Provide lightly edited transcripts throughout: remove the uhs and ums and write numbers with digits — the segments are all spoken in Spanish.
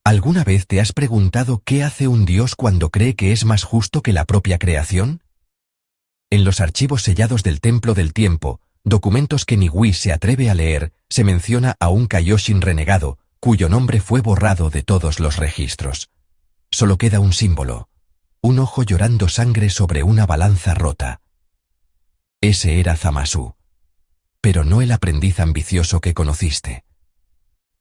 ¿Alguna vez te has preguntado qué hace un Dios cuando cree que es más justo que la propia creación? En los archivos sellados del Templo del Tiempo, documentos que ni Whis se atreve a leer, se menciona a un Kaioshin renegado, cuyo nombre fue borrado de todos los registros. Solo queda un símbolo: un ojo llorando sangre sobre una balanza rota. Ese era Zamasu. Pero no el aprendiz ambicioso que conociste.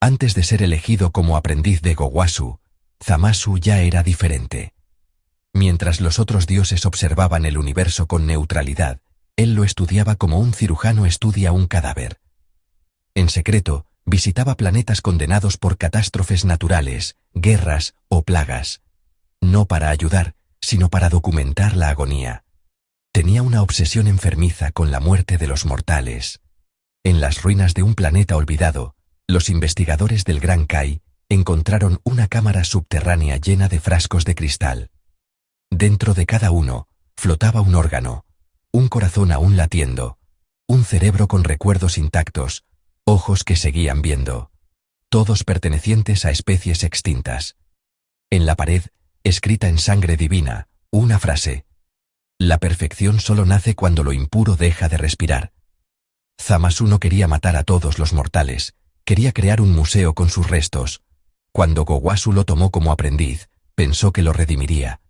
Antes de ser elegido como aprendiz de Gowasu, Zamasu ya era diferente. Mientras los otros dioses observaban el universo con neutralidad, él lo estudiaba como un cirujano estudia un cadáver. En secreto, visitaba planetas condenados por catástrofes naturales, guerras o plagas. No para ayudar, sino para documentar la agonía. Tenía una obsesión enfermiza con la muerte de los mortales. En las ruinas de un planeta olvidado, los investigadores del Gran Kai encontraron una cámara subterránea llena de frascos de cristal. Dentro de cada uno, flotaba un órgano, un corazón aún latiendo, un cerebro con recuerdos intactos, ojos que seguían viendo, todos pertenecientes a especies extintas. En la pared, escrita en sangre divina, una frase: la perfección solo nace cuando lo impuro deja de respirar. Zamasu no quería matar a todos los mortales, quería crear un museo con sus restos. Cuando Gowasu lo tomó como aprendiz, pensó que lo redimiría.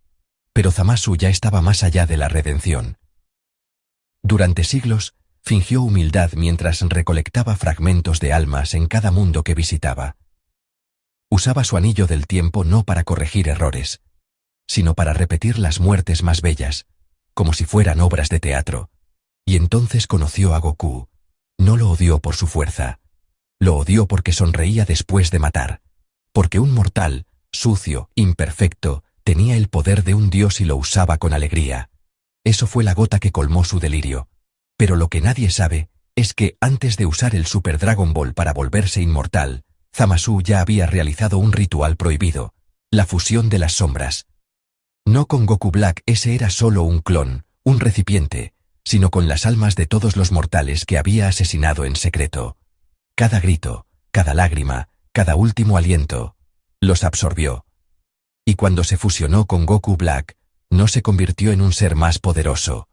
Pero Zamasu ya estaba más allá de la redención. Durante siglos, fingió humildad mientras recolectaba fragmentos de almas en cada mundo que visitaba. Usaba su anillo del tiempo no para corregir errores, sino para repetir las muertes más bellas, como si fueran obras de teatro. Y entonces conoció a Goku. No lo odió por su fuerza. Lo odió porque sonreía después de matar. Porque un mortal, sucio, imperfecto, tenía el poder de un dios y lo usaba con alegría. Eso fue la gota que colmó su delirio. Pero lo que nadie sabe es que antes de usar el Super Dragon Ball para volverse inmortal, Zamasu ya había realizado un ritual prohibido: la fusión de las sombras. No con Goku Black, ese era solo un clon, un recipiente, sino con las almas de todos los mortales que había asesinado en secreto. Cada grito, cada lágrima, cada último aliento, los absorbió. Y cuando se fusionó con Goku Black, no se convirtió en un ser más poderoso.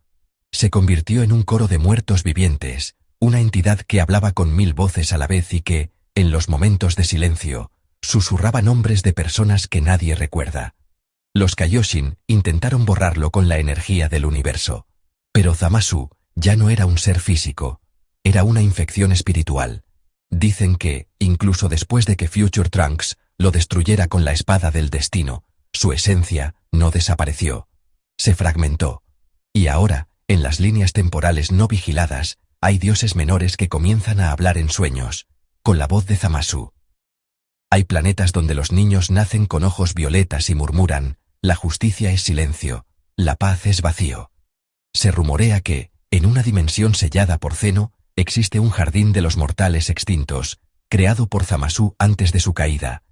Se convirtió en un coro de muertos vivientes, una entidad que hablaba con 1000 voces a la vez y que, en los momentos de silencio, susurraba nombres de personas que nadie recuerda. Los Kaioshin intentaron borrarlo con la energía del universo. Pero Zamasu ya no era un ser físico, era una infección espiritual. Dicen que, incluso después de que Future Trunks lo destruyera con la espada del destino, su esencia no desapareció. Se fragmentó. Y ahora, en las líneas temporales no vigiladas, hay dioses menores que comienzan a hablar en sueños, con la voz de Zamasu. Hay planetas donde los niños nacen con ojos violetas y murmuran: la justicia es silencio, la paz es vacío. Se rumorea que, en una dimensión sellada por Zeno, existe un jardín de los mortales extintos, creado por Zamasu antes de su caída.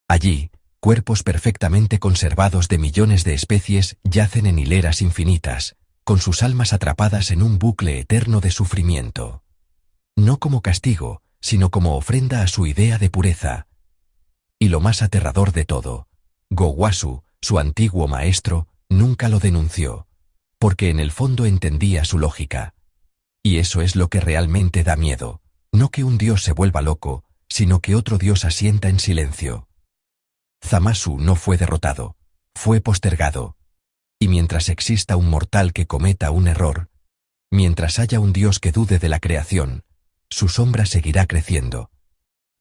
Allí, cuerpos perfectamente conservados de millones de especies yacen en hileras infinitas, con sus almas atrapadas en un bucle eterno de sufrimiento. No como castigo, sino como ofrenda a su idea de pureza. Y lo más aterrador de todo, Gowasu, su antiguo maestro, nunca lo denunció, porque en el fondo entendía su lógica. Y eso es lo que realmente da miedo, no que un dios se vuelva loco, sino que otro dios asienta en silencio. Zamasu no fue derrotado, fue postergado. Y mientras exista un mortal que cometa un error, mientras haya un dios que dude de la creación, su sombra seguirá creciendo.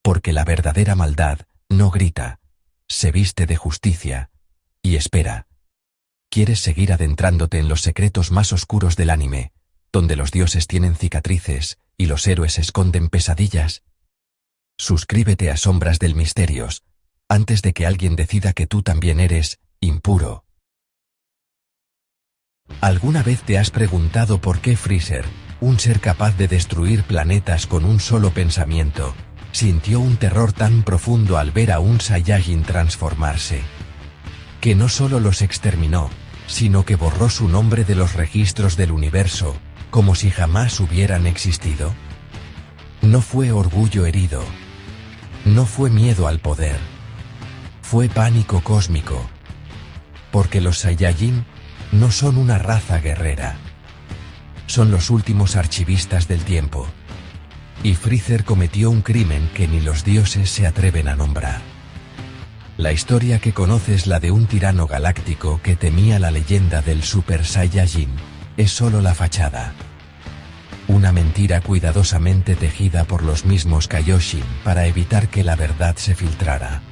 Porque la verdadera maldad no grita, se viste de justicia y espera. ¿Quieres seguir adentrándote en los secretos más oscuros del anime, donde los dioses tienen cicatrices y los héroes esconden pesadillas? Suscríbete a Sombras del Misterios, antes de que alguien decida que tú también eres impuro. ¿Alguna vez te has preguntado por qué Freezer, un ser capaz de destruir planetas con un solo pensamiento, sintió un terror tan profundo al ver a un Saiyajin transformarse? Que no solo los exterminó, sino que borró su nombre de los registros del universo, como si jamás hubieran existido. No fue orgullo herido. No fue miedo al poder. Fue pánico cósmico. Porque los Saiyajin no son una raza guerrera. Son los últimos archivistas del tiempo. Y Freezer cometió un crimen que ni los dioses se atreven a nombrar. La historia que conoces es la de un tirano galáctico que temía la leyenda del Super Saiyajin. Es solo la fachada. Una mentira cuidadosamente tejida por los mismos Kaioshin para evitar que la verdad se filtrara.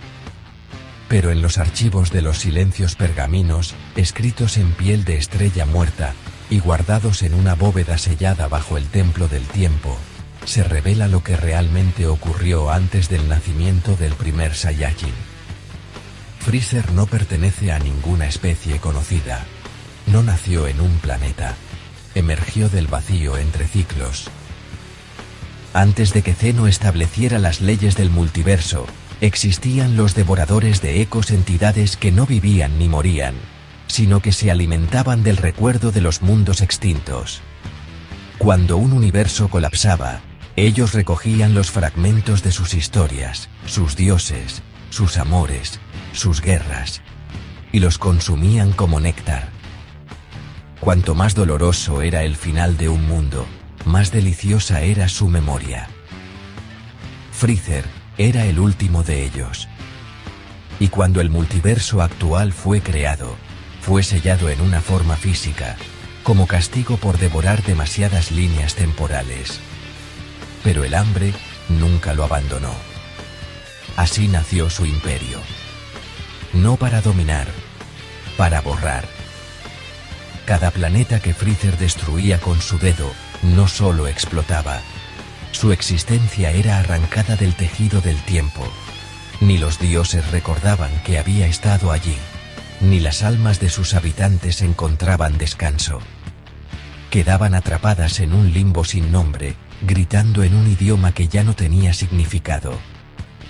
Pero en los archivos de los silencios pergaminos, escritos en piel de estrella muerta, y guardados en una bóveda sellada bajo el templo del tiempo, se revela lo que realmente ocurrió antes del nacimiento del primer Saiyajin. Freezer no pertenece a ninguna especie conocida. No nació en un planeta. Emergió del vacío entre ciclos. Antes de que Zeno estableciera las leyes del multiverso, existían los devoradores de ecos, entidades que no vivían ni morían, sino que se alimentaban del recuerdo de los mundos extintos. Cuando un universo colapsaba, ellos recogían los fragmentos de sus historias, sus dioses, sus amores, sus guerras, y los consumían como néctar. Cuanto más doloroso era el final de un mundo, más deliciosa era su memoria. Freezer era el último de ellos. Y cuando el multiverso actual fue creado, fue sellado en una forma física, como castigo por devorar demasiadas líneas temporales. Pero el hambre nunca lo abandonó. Así nació su imperio. No para dominar, para borrar. Cada planeta que Freezer destruía con su dedo, no solo explotaba. Su existencia era arrancada del tejido del tiempo. Ni los dioses recordaban que había estado allí, ni las almas de sus habitantes encontraban descanso. Quedaban atrapadas en un limbo sin nombre, gritando en un idioma que ya no tenía significado.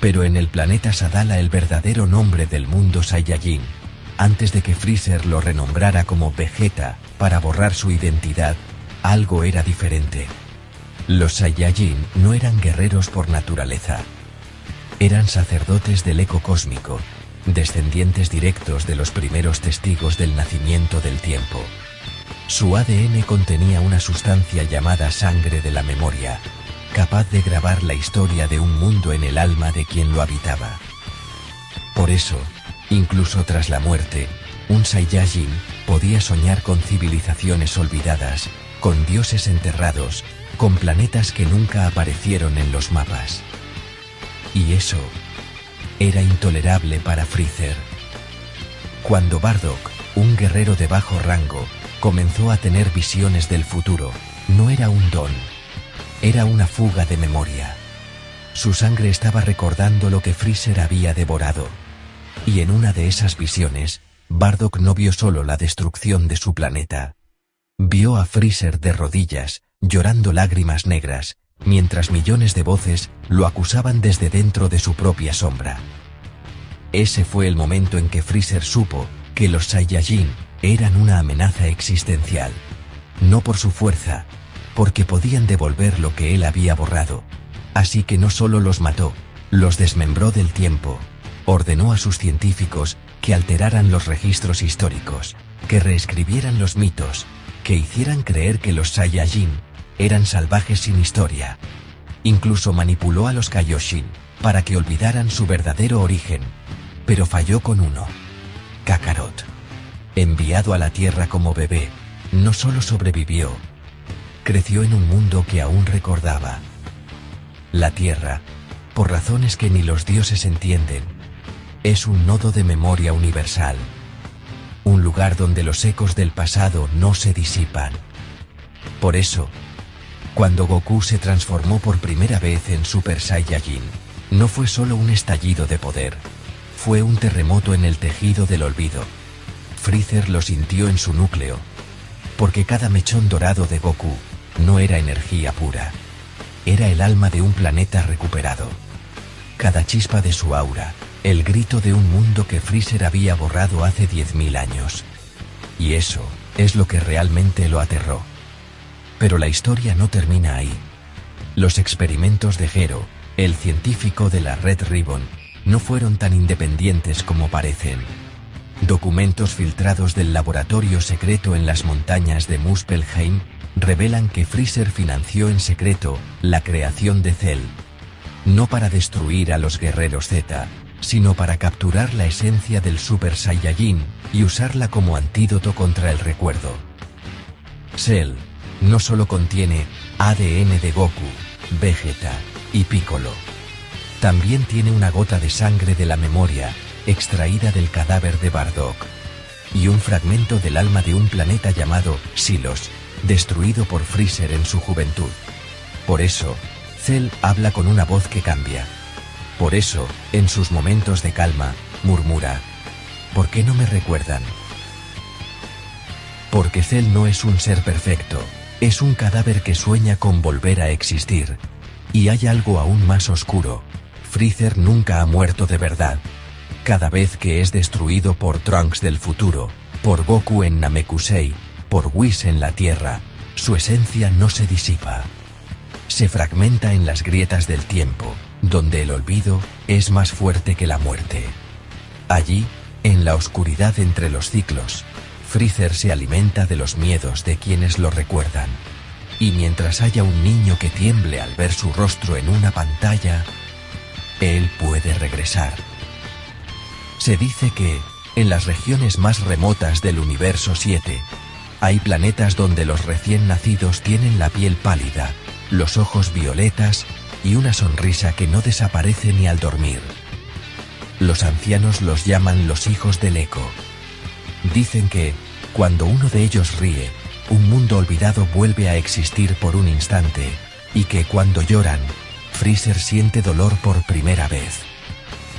Pero en el planeta Sadala, el verdadero nombre del mundo Saiyajin, antes de que Freezer lo renombrara como Vegeta para borrar su identidad, algo era diferente. Los Saiyajin no eran guerreros por naturaleza. Eran sacerdotes del eco cósmico, descendientes directos de los primeros testigos del nacimiento del tiempo. Su ADN contenía una sustancia llamada sangre de la memoria, capaz de grabar la historia de un mundo en el alma de quien lo habitaba. Por eso, incluso tras la muerte, un Saiyajin podía soñar con civilizaciones olvidadas, con dioses enterrados, con planetas que nunca aparecieron en los mapas. Y eso era intolerable para Freezer. Cuando Bardock, un guerrero de bajo rango, comenzó a tener visiones del futuro, no era un don, era una fuga de memoria. Su sangre estaba recordando lo que Freezer había devorado. Y en una de esas visiones, Bardock no vio solo la destrucción de su planeta. Vio a Freezer de rodillas, llorando lágrimas negras, mientras millones de voces lo acusaban desde dentro de su propia sombra. Ese fue el momento en que Freezer supo que los Saiyajin eran una amenaza existencial. No por su fuerza, porque podían devolver lo que él había borrado. Así que no solo los mató, los desmembró del tiempo. Ordenó a sus científicos que alteraran los registros históricos, que reescribieran los mitos, que hicieran creer que los Saiyajin eran salvajes sin historia. Incluso manipuló a los Kaioshin para que olvidaran su verdadero origen, pero falló con uno. Kakarot, enviado a la Tierra como bebé, no solo sobrevivió, creció en un mundo que aún recordaba. La Tierra, por razones que ni los dioses entienden, es un nodo de memoria universal. Un lugar donde los ecos del pasado no se disipan. Por eso, cuando Goku se transformó por primera vez en Super Saiyajin, no fue solo un estallido de poder, fue un terremoto en el tejido del olvido. Freezer lo sintió en su núcleo, porque cada mechón dorado de Goku no era energía pura, era el alma de un planeta recuperado. Cada chispa de su aura, el grito de un mundo que Freezer había borrado hace 10.000 años. Y eso es lo que realmente lo aterró. Pero la historia no termina ahí. Los experimentos de Gero, el científico de la Red Ribbon, no fueron tan independientes como parecen. Documentos filtrados del laboratorio secreto en las montañas de Muspelheim revelan que Freezer financió en secreto la creación de Cell. No para destruir a los guerreros Z, sino para capturar la esencia del Super Saiyajin y usarla como antídoto contra el recuerdo. Cell no solo contiene ADN de Goku, Vegeta y Piccolo. También tiene una gota de sangre de la memoria, extraída del cadáver de Bardock, y un fragmento del alma de un planeta llamado Silos, destruido por Freezer en su juventud. Por eso, Cell habla con una voz que cambia. Por eso, en sus momentos de calma, murmura: ¿por qué no me recuerdan? Porque Cell no es un ser perfecto, es un cadáver que sueña con volver a existir. Y hay algo aún más oscuro: Freezer nunca ha muerto de verdad. Cada vez que es destruido por Trunks del futuro, por Goku en Namekusei, por Whis en la Tierra, su esencia no se disipa. Se fragmenta en las grietas del tiempo, donde el olvido es más fuerte que la muerte. Allí, en la oscuridad entre los ciclos, Freezer se alimenta de los miedos de quienes lo recuerdan. Y mientras haya un niño que tiemble al ver su rostro en una pantalla, él puede regresar. Se dice que, en las regiones más remotas del universo 7, hay planetas donde los recién nacidos tienen la piel pálida, los ojos violetas y una sonrisa que no desaparece ni al dormir. Los ancianos los llaman los hijos del eco. Dicen que, cuando uno de ellos ríe, un mundo olvidado vuelve a existir por un instante, y que cuando lloran, Freezer siente dolor por primera vez.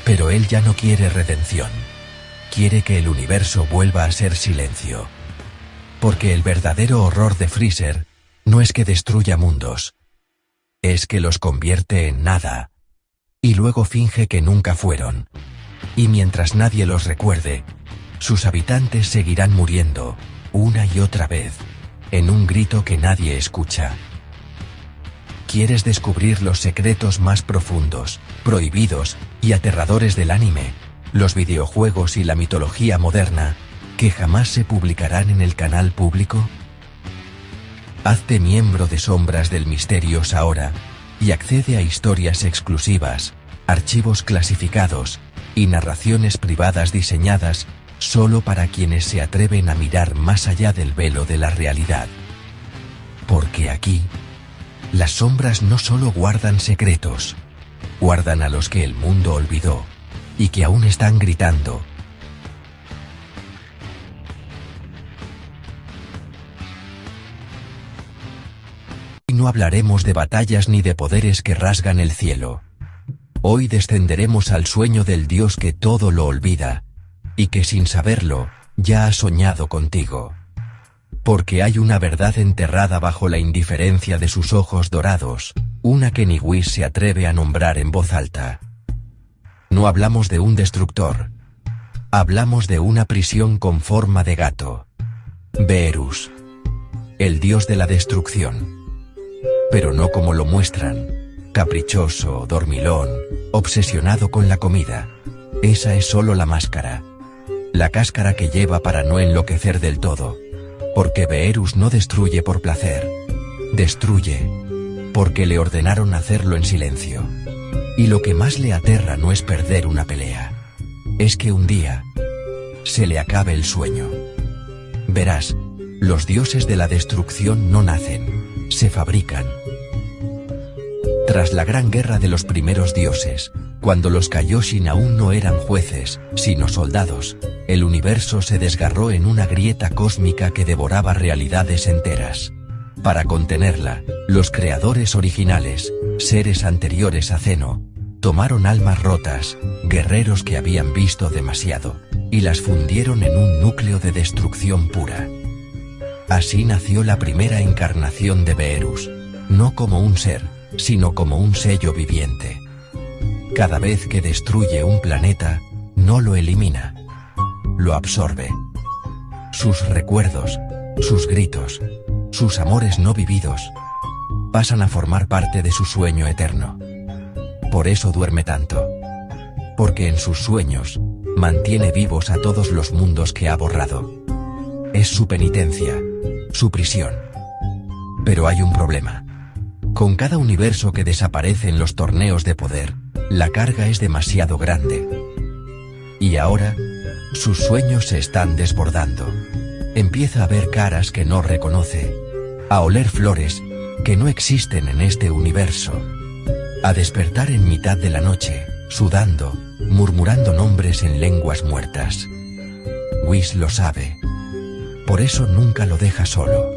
Pero él ya no quiere redención. Quiere que el universo vuelva a ser silencio. Porque el verdadero horror de Freezer no es que destruya mundos. Es que los convierte en nada. Y luego finge que nunca fueron. Y mientras nadie los recuerde, sus habitantes seguirán muriendo, una y otra vez, en un grito que nadie escucha. ¿Quieres descubrir los secretos más profundos, prohibidos y aterradores del anime, los videojuegos y la mitología moderna, que jamás se publicarán en el canal público? Hazte miembro de Sombras del Misterios ahora, y accede a historias exclusivas, archivos clasificados y narraciones privadas diseñadas solo para quienes se atreven a mirar más allá del velo de la realidad. Porque aquí, las sombras no solo guardan secretos, guardan a los que el mundo olvidó y que aún están gritando. Hoy no hablaremos de batallas ni de poderes que rasgan el cielo. Hoy descenderemos al sueño del Dios que todo lo olvida, y que sin saberlo, ya ha soñado contigo. Porque hay una verdad enterrada bajo la indiferencia de sus ojos dorados, una que ni Whis se atreve a nombrar en voz alta. No hablamos de un destructor. Hablamos de una prisión con forma de gato. Beerus, el dios de la destrucción. Pero no como lo muestran, caprichoso, dormilón, obsesionado con la comida. Esa es solo la máscara. La cáscara que lleva para no enloquecer del todo. Porque Beerus no destruye por placer. Destruye porque le ordenaron hacerlo en silencio. Y lo que más le aterra no es perder una pelea. Es que un día se le acabe el sueño. Verás, los dioses de la destrucción no nacen, se fabrican. Tras la gran guerra de los primeros dioses, cuando los Kaioshin aún no eran jueces, sino soldados, el universo se desgarró en una grieta cósmica que devoraba realidades enteras. Para contenerla, los creadores originales, seres anteriores a Zeno, tomaron almas rotas, guerreros que habían visto demasiado, y las fundieron en un núcleo de destrucción pura. Así nació la primera encarnación de Beerus, no como un ser, sino como un sello viviente. Cada vez que destruye un planeta, no lo elimina, lo absorbe. Sus recuerdos, sus gritos, sus amores no vividos, pasan a formar parte de su sueño eterno. Por eso duerme tanto. porque en sus sueños, mantiene vivos a todos los mundos que ha borrado. Es su penitencia, su prisión. Pero hay un problema. Con cada universo que desaparece en los torneos de poder, la carga es demasiado grande. Y ahora, sus sueños se están desbordando. Empieza a ver caras que no reconoce, a oler flores que no existen en este universo, a despertar en mitad de la noche, sudando, murmurando nombres en lenguas muertas. Whis lo sabe. Por eso nunca lo deja solo.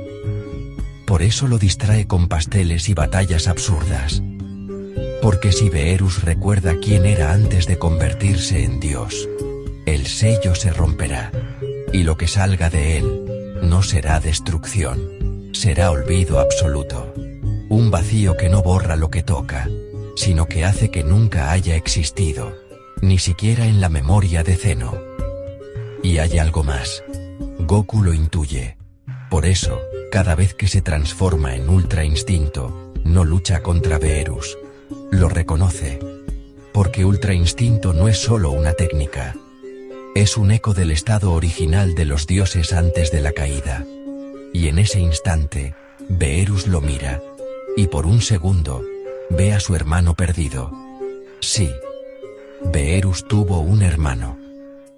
Por eso lo distrae con pasteles y batallas absurdas. Porque si Beerus recuerda quién era antes de convertirse en Dios, el sello se romperá, y lo que salga de él no será destrucción, será olvido absoluto. Un vacío que no borra lo que toca, sino que hace que nunca haya existido, ni siquiera en la memoria de Zeno. Y hay algo más. Goku lo intuye. Por eso, cada vez que se transforma en Ultra Instinto, no lucha contra Beerus. Lo reconoce. Porque Ultra Instinto no es solo una técnica. Es un eco del estado original de los dioses antes de la caída. Y en ese instante, Beerus lo mira. Y por un segundo, ve a su hermano perdido. Sí. Beerus tuvo un hermano.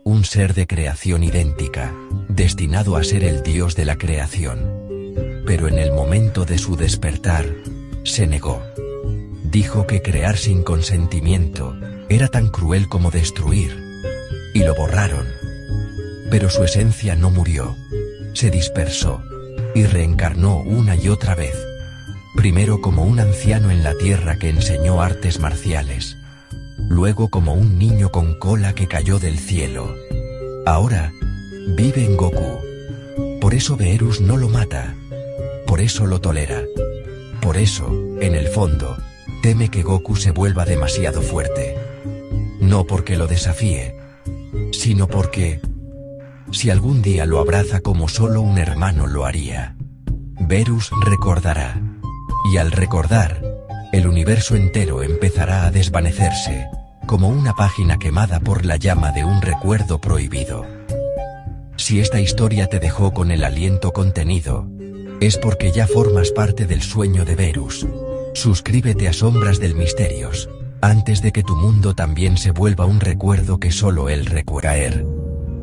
Un ser de creación idéntica, destinado a ser el dios de la creación. Pero en el momento de su despertar, se negó. Dijo que crear sin consentimiento era tan cruel como destruir. Y lo borraron. Pero su esencia no murió. Se dispersó. Y reencarnó una y otra vez. Primero como un anciano en la tierra que enseñó artes marciales. Luego como un niño con cola que cayó del cielo. Ahora, vive en Goku. Por eso Beerus no lo mata. Por eso lo tolera. Por eso, en el fondo, teme que Goku se vuelva demasiado fuerte. No porque lo desafíe, sino porque, si algún día lo abraza como solo un hermano lo haría, Beerus recordará. Y al recordar, el universo entero empezará a desvanecerse, como una página quemada por la llama de un recuerdo prohibido. Si esta historia te dejó con el aliento contenido, es porque ya formas parte del sueño de Beerus. Suscríbete a Sombras del Misterios, antes de que tu mundo también se vuelva un recuerdo que solo él recuerda.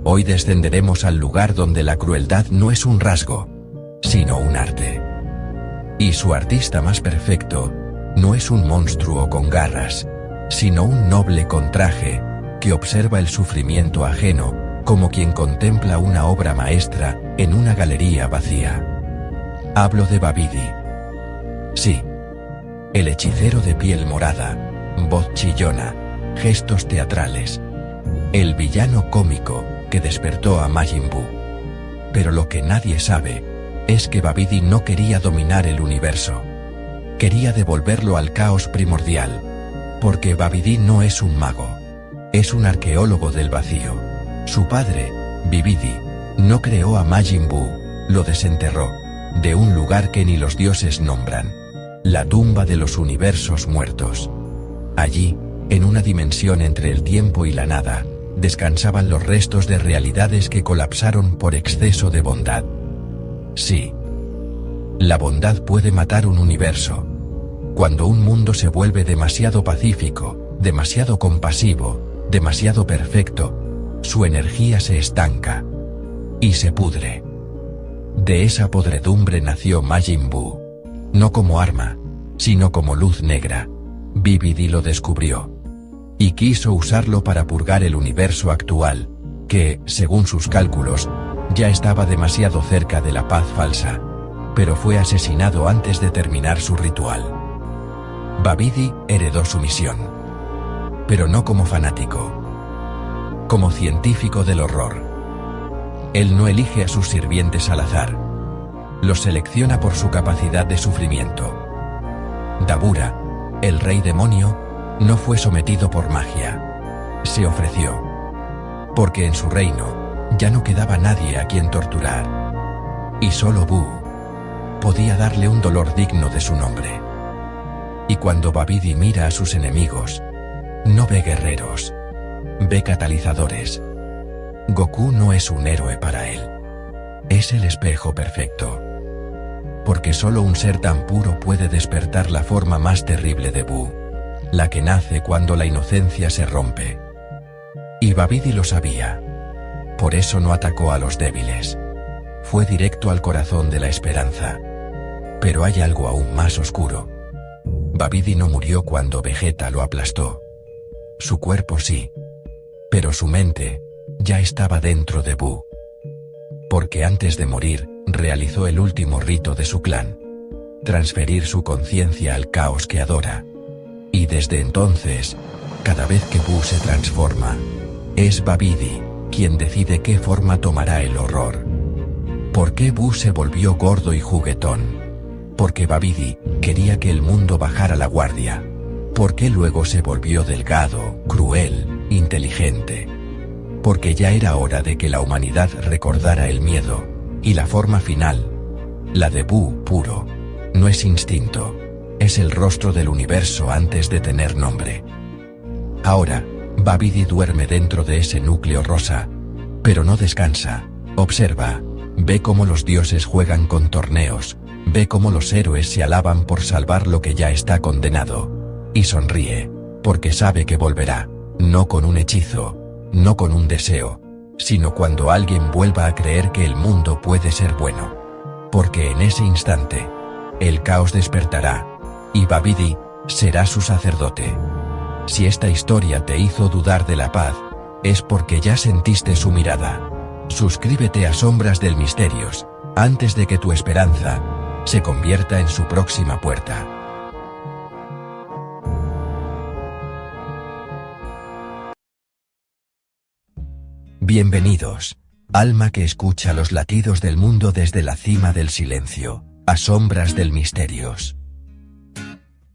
Hoy descenderemos al lugar donde la crueldad no es un rasgo, sino un arte. Y su artista más perfecto, no es un monstruo con garras, sino un noble con traje, que observa el sufrimiento ajeno, como quien contempla una obra maestra, en una galería vacía. Hablo de Babidi. Sí. El hechicero de piel morada, voz chillona, gestos teatrales. El villano cómico, que despertó a Majin Buu. Pero lo que nadie sabe, es que Babidi no quería dominar el universo. Quería devolverlo al caos primordial. Porque Babidi no es un mago. Es un arqueólogo del vacío. Su padre, Bibidi, no creó a Majin Buu, lo desenterró, de un lugar que ni los dioses nombran. La tumba de los universos muertos. Allí, en una dimensión entre el tiempo y la nada, descansaban los restos de realidades que colapsaron por exceso de bondad. Sí. La bondad puede matar un universo. Cuando un mundo se vuelve demasiado pacífico, demasiado compasivo, demasiado perfecto, su energía se estanca. Y se pudre. De esa podredumbre nació Majin Buu. No como arma, sino como luz negra. Bibidi lo descubrió. Y quiso usarlo para purgar el universo actual, que, según sus cálculos, ya estaba demasiado cerca de la paz falsa. Pero fue asesinado antes de terminar su ritual. Babidi heredó su misión. Pero no como fanático. Como científico del horror. Él no elige a sus sirvientes al azar. Los selecciona por su capacidad de sufrimiento. Dabura, el rey demonio, no fue sometido por magia. Se ofreció. Porque en su reino, ya no quedaba nadie a quien torturar. Y solo Buu podía darle un dolor digno de su nombre. Y cuando Babidi mira a sus enemigos, no ve guerreros, ve catalizadores. Goku no es un héroe para él. Es el espejo perfecto. Porque solo un ser tan puro puede despertar la forma más terrible de Buu, la que nace cuando la inocencia se rompe. Y Babidi lo sabía. Por eso no atacó a los débiles. Fue directo al corazón de la esperanza. Pero hay algo aún más oscuro. Babidi no murió cuando Vegeta lo aplastó. Su cuerpo sí. Pero su mente ya estaba dentro de Buu. Porque antes de morir, realizó el último rito de su clan. Transferir su conciencia al caos que adora. Y desde entonces, cada vez que Buu se transforma, es Babidi quien decide qué forma tomará el horror. ¿Por qué Buu se volvió gordo y juguetón? Porque Babidi quería que el mundo bajara la guardia. ¿Por qué luego se volvió delgado, cruel, inteligente? Porque ya era hora de que la humanidad recordara el miedo, y la forma final, la de Buu puro, no es instinto, es el rostro del universo antes de tener nombre. Ahora, Babidi duerme dentro de ese núcleo rosa, pero no descansa, observa, ve cómo los dioses juegan con torneos, ve cómo los héroes se alaban por salvar lo que ya está condenado, y sonríe, porque sabe que volverá, no con un hechizo, no con un deseo, sino cuando alguien vuelva a creer que el mundo puede ser bueno. Porque en ese instante, el caos despertará, y Babidi será su sacerdote. Si esta historia te hizo dudar de la paz, es porque ya sentiste su mirada. Suscríbete a Sombras del Misterios, antes de que tu esperanza se convierta en su próxima puerta. Bienvenidos, alma que escucha los latidos del mundo desde la cima del silencio, a Sombras del Misterios.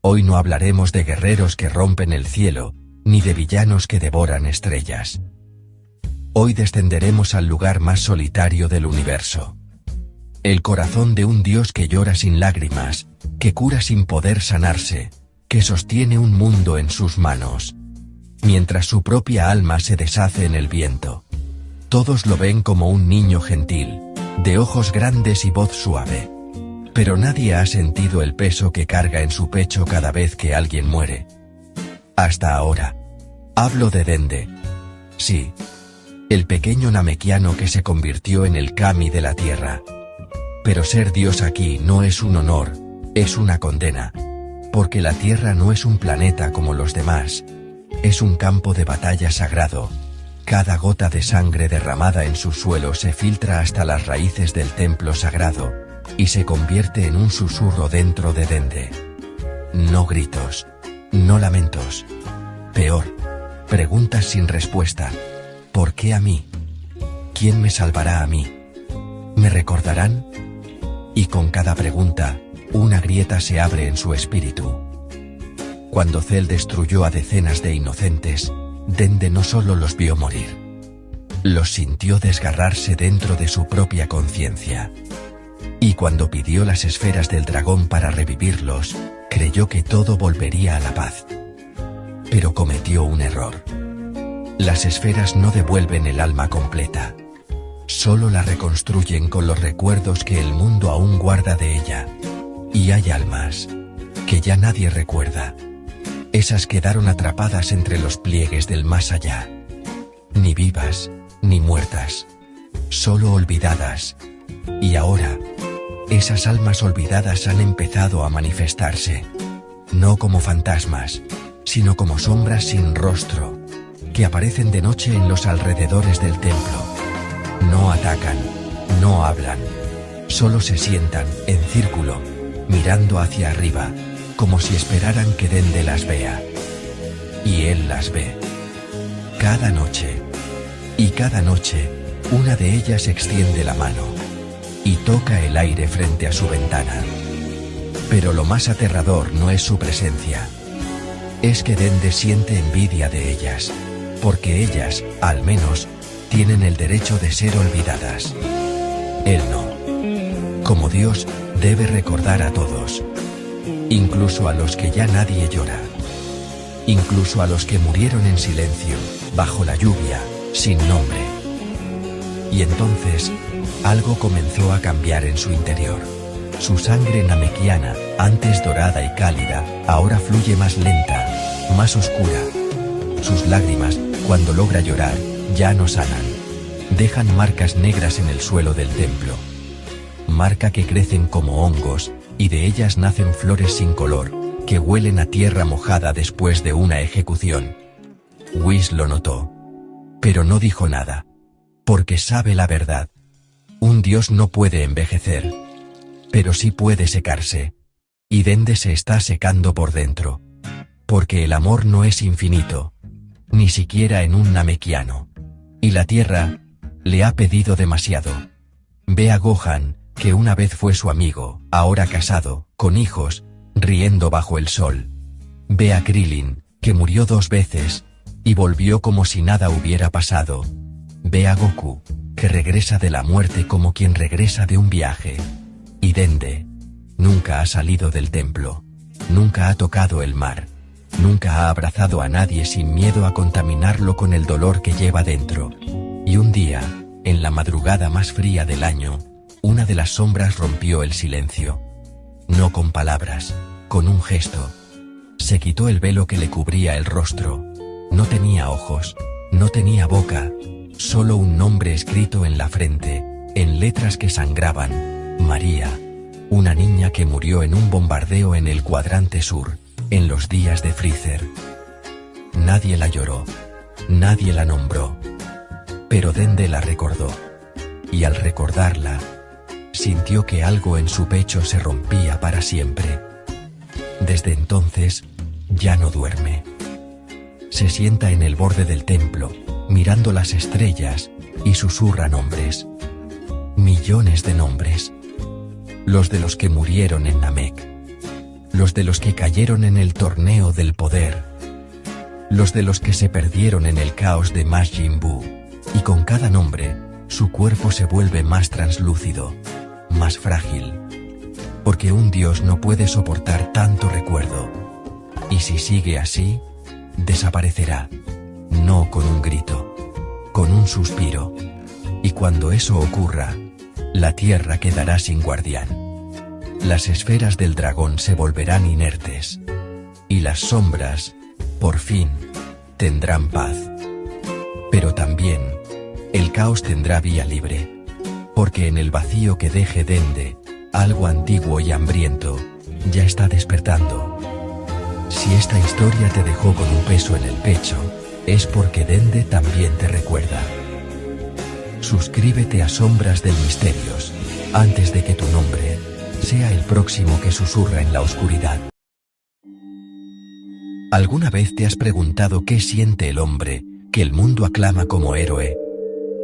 Hoy no hablaremos de guerreros que rompen el cielo, ni de villanos que devoran estrellas. Hoy descenderemos al lugar más solitario del universo. El corazón de un dios que llora sin lágrimas, que cura sin poder sanarse, que sostiene un mundo en sus manos. Mientras su propia alma se deshace en el viento. Todos lo ven como un niño gentil, de ojos grandes y voz suave. Pero nadie ha sentido el peso que carga en su pecho cada vez que alguien muere. Hasta ahora. Hablo de Dende. Sí. El pequeño namekiano que se convirtió en el kami de la tierra. Pero ser Dios aquí no es un honor, es una condena. Porque la tierra no es un planeta como los demás. Es un campo de batalla sagrado. Cada gota de sangre derramada en su suelo se filtra hasta las raíces del templo sagrado, y se convierte en un susurro dentro de Dende. No gritos, no lamentos. Peor, preguntas sin respuesta. ¿Por qué a mí? ¿Quién me salvará a mí? ¿Me recordarán? Y con cada pregunta, una grieta se abre en su espíritu. Cuando Cell destruyó a decenas de inocentes, Dende no solo los vio morir. Los sintió desgarrarse dentro de su propia conciencia. Y cuando pidió las esferas del dragón para revivirlos, creyó que todo volvería a la paz. Pero cometió un error. Las esferas no devuelven el alma completa. Solo la reconstruyen con los recuerdos que el mundo aún guarda de ella. Y hay almas que ya nadie recuerda. Esas quedaron atrapadas entre los pliegues del más allá. Ni vivas, ni muertas. Solo olvidadas. Y ahora, esas almas olvidadas han empezado a manifestarse. No como fantasmas, sino como sombras sin rostro, que aparecen de noche en los alrededores del templo. No atacan, no hablan. Solo se sientan, en círculo, mirando hacia arriba, como si esperaran que Dende las vea. Y él las ve. Cada noche. Y cada noche, una de ellas extiende la mano. Y toca el aire frente a su ventana. Pero lo más aterrador no es su presencia. Es que Dende siente envidia de ellas. Porque ellas, al menos, tienen el derecho de ser olvidadas. Él no. Como Dios, debe recordar a todos. Incluso a los que ya nadie llora. Incluso a los que murieron en silencio, bajo la lluvia, sin nombre. Y entonces, algo comenzó a cambiar en su interior. Su sangre namekiana, antes dorada y cálida, ahora fluye más lenta, más oscura. Sus lágrimas, cuando logra llorar, ya no sanan. Dejan marcas negras en el suelo del templo. Marca que crecen como hongos, y de ellas nacen flores sin color, que huelen a tierra mojada después de una ejecución. Whis lo notó. Pero no dijo nada. Porque sabe la verdad. Un dios no puede envejecer. Pero sí puede secarse. Y Dende se está secando por dentro. Porque el amor no es infinito. Ni siquiera en un namekiano. Y la tierra le ha pedido demasiado. Ve a Gohan, que una vez fue su amigo, ahora casado, con hijos, riendo bajo el sol. Ve a Krillin, que murió 2 veces, y volvió como si nada hubiera pasado. Ve a Goku, que regresa de la muerte como quien regresa de un viaje. Y Dende nunca ha salido del templo, nunca ha tocado el mar, nunca ha abrazado a nadie sin miedo a contaminarlo con el dolor que lleva dentro. Y un día, en la madrugada más fría del año, una de las sombras rompió el silencio. No con palabras, con un gesto. Se quitó el velo que le cubría el rostro. No tenía ojos, no tenía boca, solo un nombre escrito en la frente, en letras que sangraban: María, una niña que murió en un bombardeo en el cuadrante sur, en los días de Freezer. Nadie la lloró, nadie la nombró. Pero Dende la recordó. Y al recordarla, sintió que algo en su pecho se rompía para siempre. Desde entonces, ya no duerme. Se sienta en el borde del templo, mirando las estrellas, y susurra nombres. Millones de nombres. Los de los que murieron en Namek. Los de los que cayeron en el torneo del poder. Los de los que se perdieron en el caos de Majin Buu. Y con cada nombre, su cuerpo se vuelve más translúcido, más frágil. Porque un dios no puede soportar tanto recuerdo. Y si sigue así, desaparecerá. No con un grito, con un suspiro. Y cuando eso ocurra, la tierra quedará sin guardián. Las esferas del dragón se volverán inertes. Y las sombras, por fin, tendrán paz. Pero también, el caos tendrá vía libre. Porque en el vacío que deje Dende, algo antiguo y hambriento, ya está despertando. Si esta historia te dejó con un peso en el pecho, es porque Dende también te recuerda. Suscríbete a Sombras del Misterios, antes de que tu nombre sea el próximo que susurra en la oscuridad. ¿Alguna vez te has preguntado qué siente el hombre que el mundo aclama como héroe,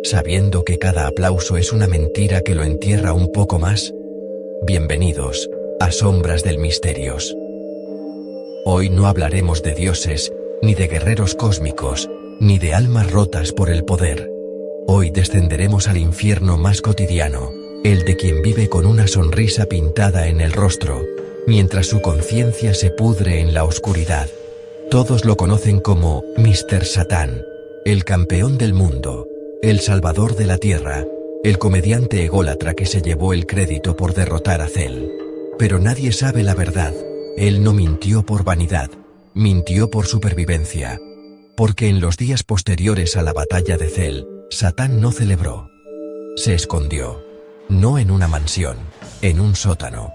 sabiendo que cada aplauso es una mentira que lo entierra un poco más? Bienvenidos a Sombras del Misterios. Hoy no hablaremos de dioses, ni de guerreros cósmicos, ni de almas rotas por el poder. Hoy descenderemos al infierno más cotidiano, el de quien vive con una sonrisa pintada en el rostro, mientras su conciencia se pudre en la oscuridad. Todos lo conocen como Mr. Satan, el campeón del mundo, el salvador de la tierra, el comediante ególatra que se llevó el crédito por derrotar a Cell. Pero nadie sabe la verdad. Él no mintió por vanidad, mintió por supervivencia. Porque en los días posteriores a la batalla de Cell, Satán no celebró. Se escondió. No en una mansión, en un sótano.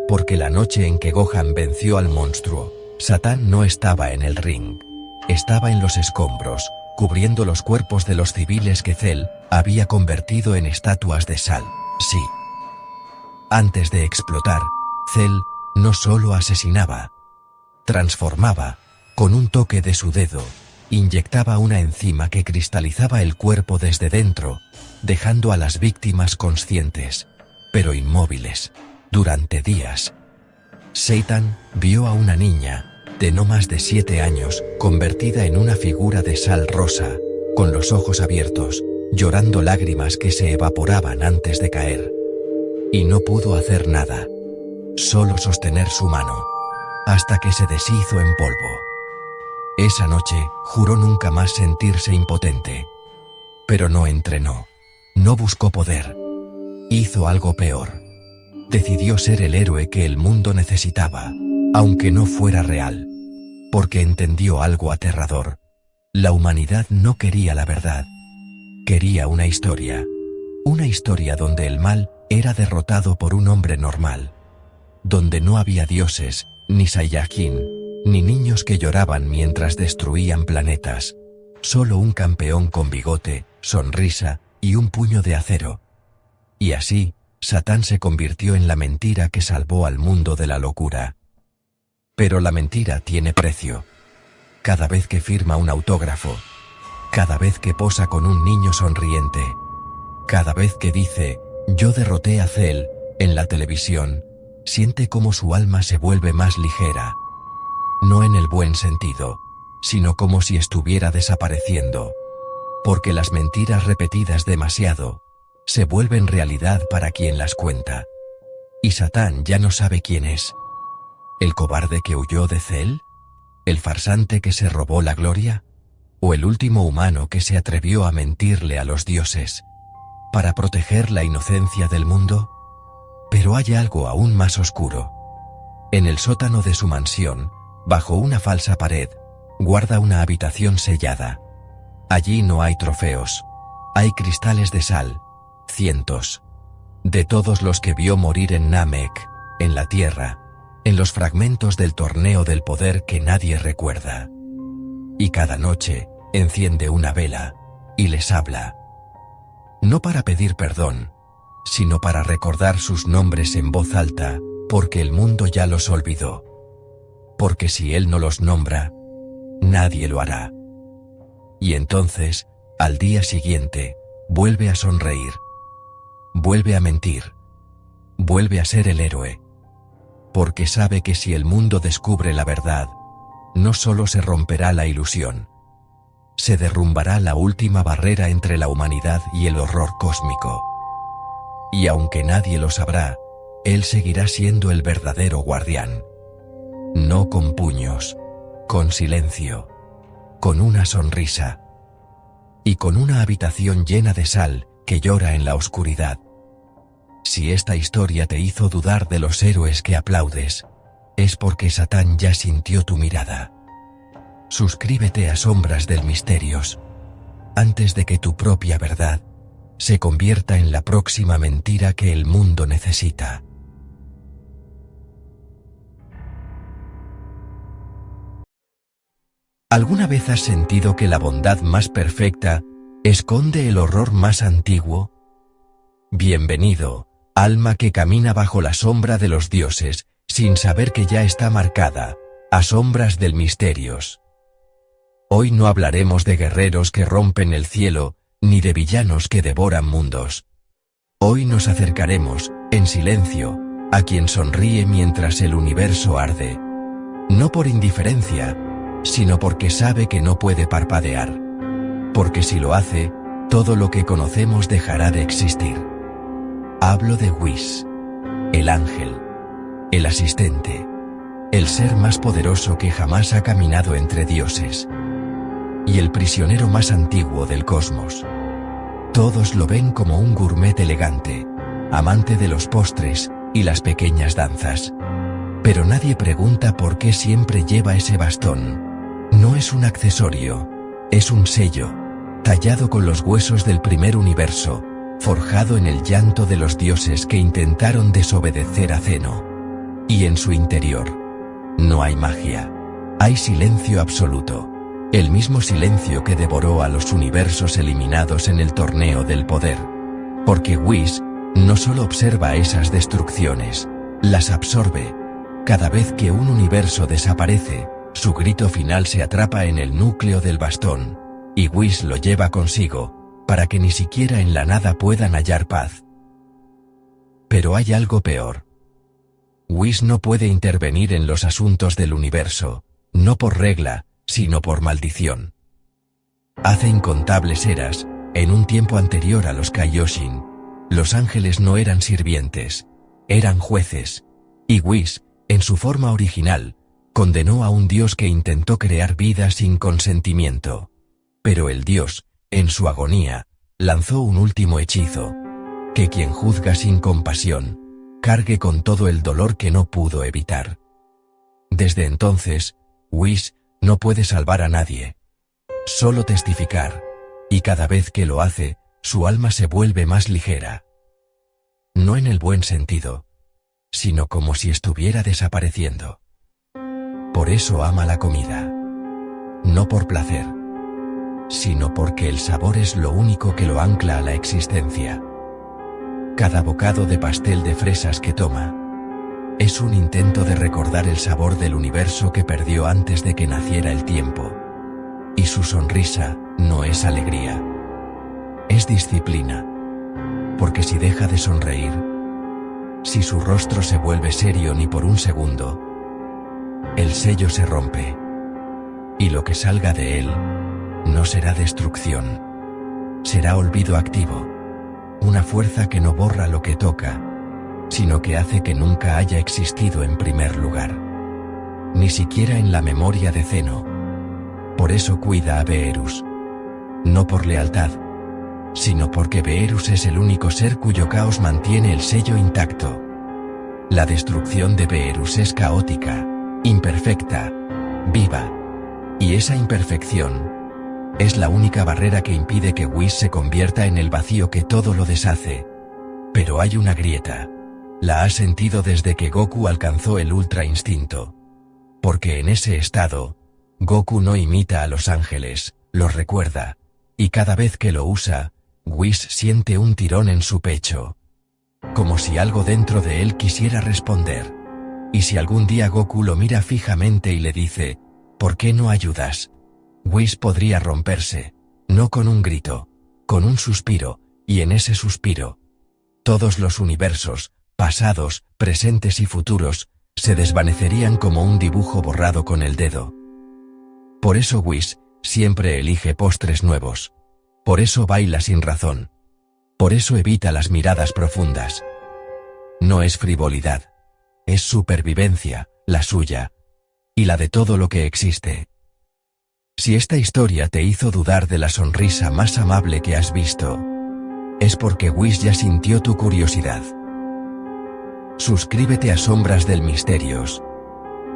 Porque la noche en que Gohan venció al monstruo, Satán no estaba en el ring. Estaba en los escombros, cubriendo los cuerpos de los civiles que Cell había convertido en estatuas de sal. Sí. Antes de explotar, Cell no solo asesinaba, transformaba, con un toque de su dedo, inyectaba una enzima que cristalizaba el cuerpo desde dentro, dejando a las víctimas conscientes, pero inmóviles, durante días. Satan vio a una niña, de no más de 7 años, convertida en una figura de sal rosa, con los ojos abiertos, llorando lágrimas que se evaporaban antes de caer. Y no pudo hacer nada, solo sostener su mano, hasta que se deshizo en polvo. Esa noche, juró nunca más sentirse impotente. Pero no entrenó. No buscó poder. Hizo algo peor. Decidió ser el héroe que el mundo necesitaba, aunque no fuera real. Porque entendió algo aterrador. La humanidad no quería la verdad. Quería una historia. Una historia donde el mal era derrotado por un hombre normal. Donde no había dioses, ni Saiyajin, ni niños que lloraban mientras destruían planetas. Solo un campeón con bigote, sonrisa y un puño de acero. Y así, Satán se convirtió en la mentira que salvó al mundo de la locura. Pero la mentira tiene precio. Cada vez que firma un autógrafo, cada vez que posa con un niño sonriente, cada vez que dice, yo derroté a Cell, en la televisión, siente como su alma se vuelve más ligera. No en el buen sentido, sino como si estuviera desapareciendo. Porque las mentiras repetidas demasiado, se vuelven realidad para quien las cuenta. Y Satán ya no sabe quién es. ¿El cobarde que huyó de Cell? ¿El farsante que se robó la gloria? ¿O el último humano que se atrevió a mentirle a los dioses para proteger la inocencia del mundo? Pero hay algo aún más oscuro. En el sótano de su mansión, bajo una falsa pared, guarda una habitación sellada. Allí no hay trofeos. Hay cristales de sal, cientos. De todos los que vio morir en Namek, en la tierra, en los fragmentos del torneo del poder que nadie recuerda. Y cada noche, enciende una vela, y les habla. No para pedir perdón, sino para recordar sus nombres en voz alta, porque el mundo ya los olvidó. Porque si él no los nombra, nadie lo hará. Y entonces, al día siguiente, vuelve a sonreír. Vuelve a mentir. Vuelve a ser el héroe. Porque sabe que si el mundo descubre la verdad, no solo se romperá la ilusión, se derrumbará la última barrera entre la humanidad y el horror cósmico. Y aunque nadie lo sabrá, él seguirá siendo el verdadero guardián. No con puños, con silencio, con una sonrisa y con una habitación llena de sal que llora en la oscuridad. Si esta historia te hizo dudar de los héroes que aplaudes, es porque Satán ya sintió tu mirada. Suscríbete a Sombras del Misterios, antes de que tu propia verdad se convierta en la próxima mentira que el mundo necesita. ¿Alguna vez has sentido que la bondad más perfecta esconde el horror más antiguo? Bienvenido, alma que camina bajo la sombra de los dioses, sin saber que ya está marcada, a Sombras del Misterios. Hoy no hablaremos de guerreros que rompen el cielo, ni de villanos que devoran mundos. Hoy nos acercaremos, en silencio, a quien sonríe mientras el universo arde. No por indiferencia, sino porque sabe que no puede parpadear. Porque si lo hace, todo lo que conocemos dejará de existir. Hablo de Whis, el ángel, el asistente, el ser más poderoso que jamás ha caminado entre dioses, y el prisionero más antiguo del cosmos. Todos lo ven como un gourmet elegante, amante de los postres y las pequeñas danzas. Pero nadie pregunta por qué siempre lleva ese bastón. No es un accesorio, es un sello, tallado con los huesos del primer universo, forjado en el llanto de los dioses que intentaron desobedecer a Zeno. Y en su interior, no hay magia, hay silencio absoluto, el mismo silencio que devoró a los universos eliminados en el torneo del poder. Porque Whis no solo observa esas destrucciones, las absorbe. Cada vez que un universo desaparece, su grito final se atrapa en el núcleo del bastón, y Whis lo lleva consigo, para que ni siquiera en la nada puedan hallar paz. Pero hay algo peor. Whis no puede intervenir en los asuntos del universo, no por regla, sino por maldición. Hace incontables eras, en un tiempo anterior a los Kaioshin, los ángeles no eran sirvientes, eran jueces, y Whis, en su forma original, Condenó a un dios que intentó crear vida sin consentimiento. Pero el dios, en su agonía, lanzó un último hechizo. Que quien juzga sin compasión, cargue con todo el dolor que no pudo evitar. Desde entonces, Whis no puede salvar a nadie. Solo testificar, y cada vez que lo hace, su alma se vuelve más ligera. No en el buen sentido, sino como si estuviera desapareciendo. Por eso ama la comida. No por placer, sino porque el sabor es lo único que lo ancla a la existencia. Cada bocado de pastel de fresas que toma es un intento de recordar el sabor del universo que perdió antes de que naciera el tiempo. Y su sonrisa no es alegría, es disciplina. Porque si deja de sonreír, si su rostro se vuelve serio ni por un segundo, el sello se rompe, y lo que salga de él no será destrucción, será olvido activo, una fuerza que no borra lo que toca, sino que hace que nunca haya existido en primer lugar, ni siquiera en la memoria de Zeno. Por eso cuida a Beerus, no por lealtad, sino porque Beerus es el único ser cuyo caos mantiene el sello intacto. La destrucción de Beerus es caótica, imperfecta, viva, y esa imperfección es la única barrera que impide que Whis se convierta en el vacío que todo lo deshace. Pero hay una grieta. La ha sentido desde que Goku alcanzó el Ultra Instinto. Porque en ese estado, Goku no imita a los ángeles, los recuerda, y cada vez que lo usa, Whis siente un tirón en su pecho. Como si algo dentro de él quisiera responder. Y si algún día Goku lo mira fijamente y le dice, ¿por qué no ayudas? Whis podría romperse, no con un grito, con un suspiro, y en ese suspiro, todos los universos, pasados, presentes y futuros, se desvanecerían como un dibujo borrado con el dedo. Por eso Whis siempre elige postres nuevos. Por eso baila sin razón. Por eso evita las miradas profundas. No es frivolidad. Es supervivencia, la suya. Y la de todo lo que existe. Si esta historia te hizo dudar de la sonrisa más amable que has visto, es porque Whis ya sintió tu curiosidad. Suscríbete a Sombras del Misterios,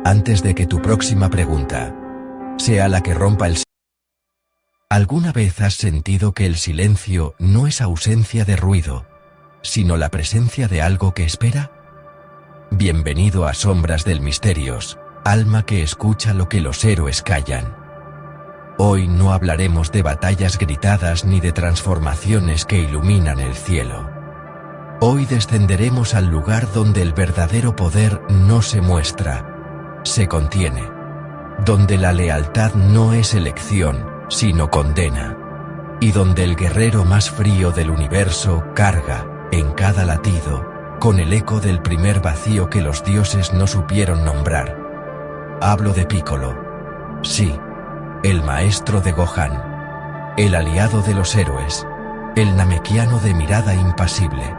antes de que tu próxima pregunta sea la que rompa el silencio. ¿Alguna vez has sentido que el silencio no es ausencia de ruido, sino la presencia de algo que espera? Bienvenido a Sombras del Misterios, alma que escucha lo que los héroes callan. Hoy no hablaremos de batallas gritadas ni de transformaciones que iluminan el cielo. Hoy descenderemos al lugar donde el verdadero poder no se muestra, se contiene. Donde la lealtad no es elección, sino condena. Y donde el guerrero más frío del universo carga, en cada latido, con el eco del primer vacío que los dioses no supieron nombrar. Hablo de Piccolo. Sí, el maestro de Gohan. El aliado de los héroes. El namekiano de mirada impasible.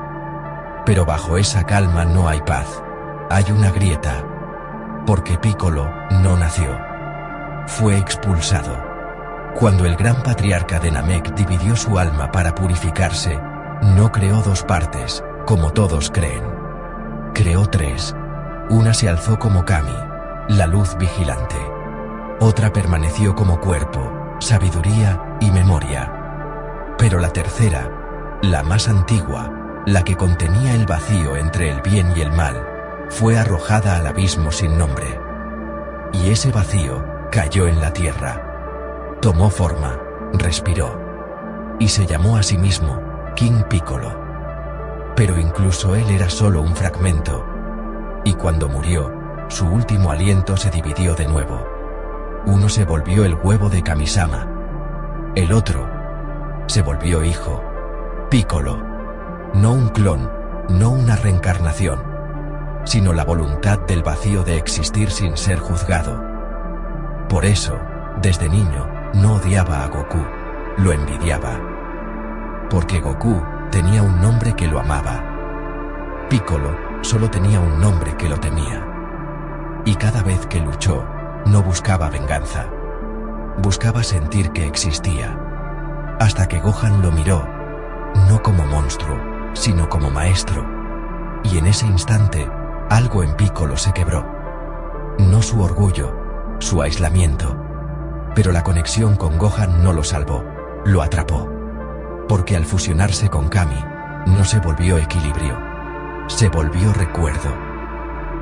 Pero bajo esa calma no hay paz. Hay una grieta. Porque Piccolo no nació. Fue expulsado. Cuando el gran patriarca de Namek dividió su alma para purificarse, no creó dos partes, como todos creen. Creó tres. Una se alzó como Kami, la luz vigilante. Otra permaneció como cuerpo, sabiduría y memoria. Pero la tercera, la más antigua, la que contenía el vacío entre el bien y el mal, fue arrojada al abismo sin nombre. Y ese vacío cayó en la tierra. Tomó forma, respiró. Y se llamó a sí mismo King Piccolo. Pero incluso él era solo un fragmento. Y cuando murió, su último aliento se dividió de nuevo. Uno se volvió el huevo de Kamisama. El otro se volvió hijo. Piccolo. No un clon, no una reencarnación, sino la voluntad del vacío de existir sin ser juzgado. Por eso, desde niño, no odiaba a Goku, lo envidiaba. Porque Goku tenía un nombre que lo amaba. Piccolo solo tenía un nombre que lo temía. Y cada vez que luchó, no buscaba venganza. Buscaba sentir que existía. Hasta que Gohan lo miró, no como monstruo, sino como maestro. Y en ese instante, algo en Piccolo se quebró. No su orgullo, su aislamiento. Pero la conexión con Gohan no lo salvó, lo atrapó. Porque al fusionarse con Kami, no se volvió equilibrio, se volvió recuerdo.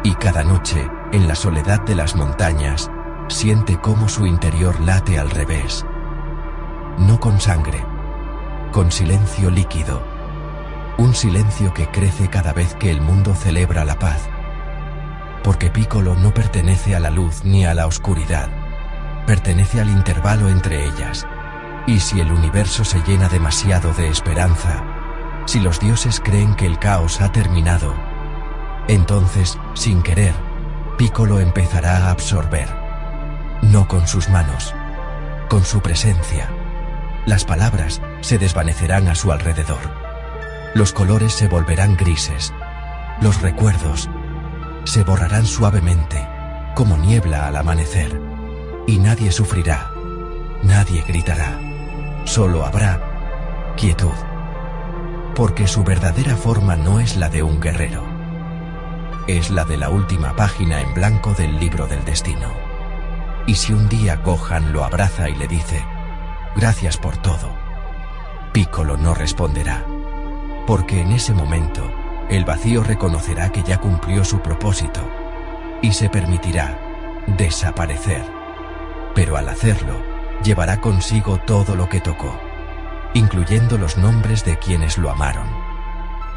Y cada noche, en la soledad de las montañas, siente cómo su interior late al revés. No con sangre, con silencio líquido. Un silencio que crece cada vez que el mundo celebra la paz. Porque Piccolo no pertenece a la luz ni a la oscuridad. Pertenece al intervalo entre ellas. Y si el universo se llena demasiado de esperanza, si los dioses creen que el caos ha terminado, entonces, sin querer, Piccolo empezará a absorber. No con sus manos, con su presencia. Las palabras se desvanecerán a su alrededor. Los colores se volverán grises. Los recuerdos se borrarán suavemente, como niebla al amanecer. Y nadie sufrirá, nadie gritará. Solo habrá quietud. Porque su verdadera forma no es la de un guerrero. Es la de la última página en blanco del libro del destino. Y si un día Gohan lo abraza y le dice, «Gracias por todo», Piccolo no responderá. Porque en ese momento, el vacío reconocerá que ya cumplió su propósito y se permitirá desaparecer. Pero al hacerlo, llevará consigo todo lo que tocó, incluyendo los nombres de quienes lo amaron.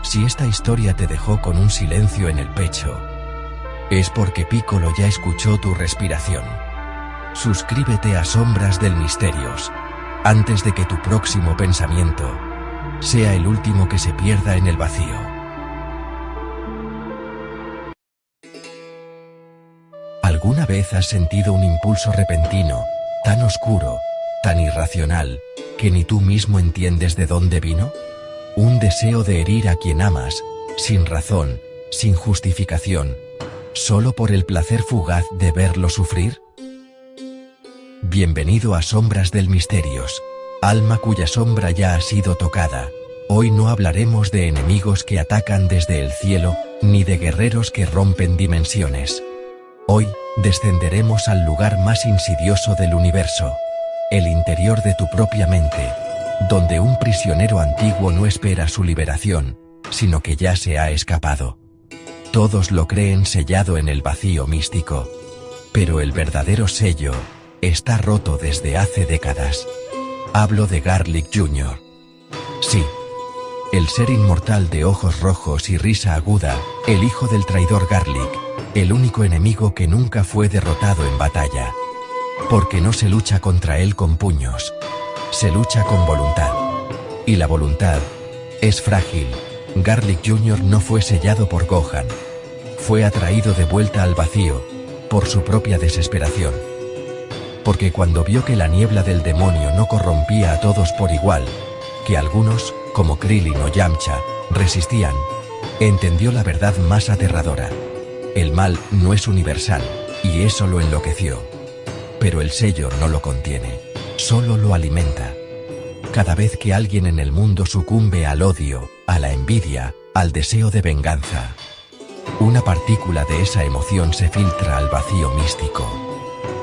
Si esta historia te dejó con un silencio en el pecho, es porque Piccolo ya escuchó tu respiración. Suscríbete a Sombras del Misterios, antes de que tu próximo pensamiento sea el último que se pierda en el vacío. ¿Alguna vez has sentido un impulso repentino, tan oscuro, tan irracional, que ni tú mismo entiendes de dónde vino? Un deseo de herir a quien amas, sin razón, sin justificación, solo por el placer fugaz de verlo sufrir. Bienvenido a Sombras del Misterios, alma cuya sombra ya ha sido tocada. Hoy no hablaremos de enemigos que atacan desde el cielo, ni de guerreros que rompen dimensiones. Hoy, descenderemos al lugar más insidioso del universo, el interior de tu propia mente, donde un prisionero antiguo no espera su liberación, sino que ya se ha escapado. Todos lo creen sellado en el vacío místico, pero el verdadero sello está roto desde hace décadas. Hablo de Garlic Jr. Sí, el ser inmortal de ojos rojos y risa aguda, el hijo del traidor Garlic, el único enemigo que nunca fue derrotado en batalla. Porque no se lucha contra él con puños, se lucha con voluntad. Y la voluntad es frágil. Garlic Jr. no fue sellado por Gohan. Fue atraído de vuelta al vacío, por su propia desesperación. Porque cuando vio que la niebla del demonio no corrompía a todos por igual, que algunos, como Krillin o Yamcha, resistían, entendió la verdad más aterradora. El mal no es universal, y eso lo enloqueció. Pero el sello no lo contiene, solo lo alimenta. Cada vez que alguien en el mundo sucumbe al odio, a la envidia, al deseo de venganza, una partícula de esa emoción se filtra al vacío místico.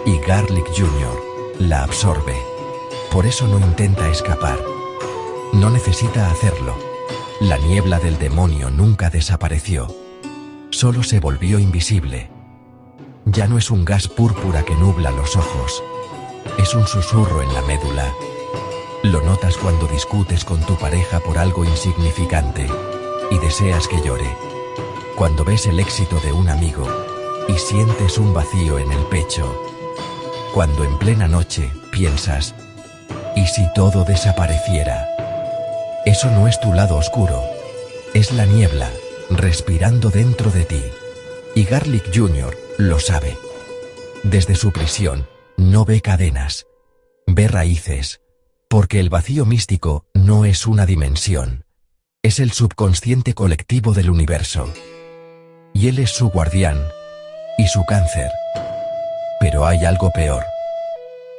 Y Garlic Jr. la absorbe. Por eso no intenta escapar. No necesita hacerlo. La niebla del demonio nunca desapareció. Solo se volvió invisible. Ya no es un gas púrpura que nubla los ojos. Es un susurro en la médula. Lo notas cuando discutes con tu pareja por algo insignificante y deseas que llore. Cuando ves el éxito de un amigo y sientes un vacío en el pecho. Cuando en plena noche piensas, ¿y si todo desapareciera? Eso no es tu lado oscuro. Es la niebla, respirando dentro de ti. Y Garlic Jr. lo sabe. Desde su prisión, no ve cadenas. Ve raíces. Porque el vacío místico no es una dimensión. Es el subconsciente colectivo del universo. Y él es su guardián. y su cáncer. Pero hay algo peor.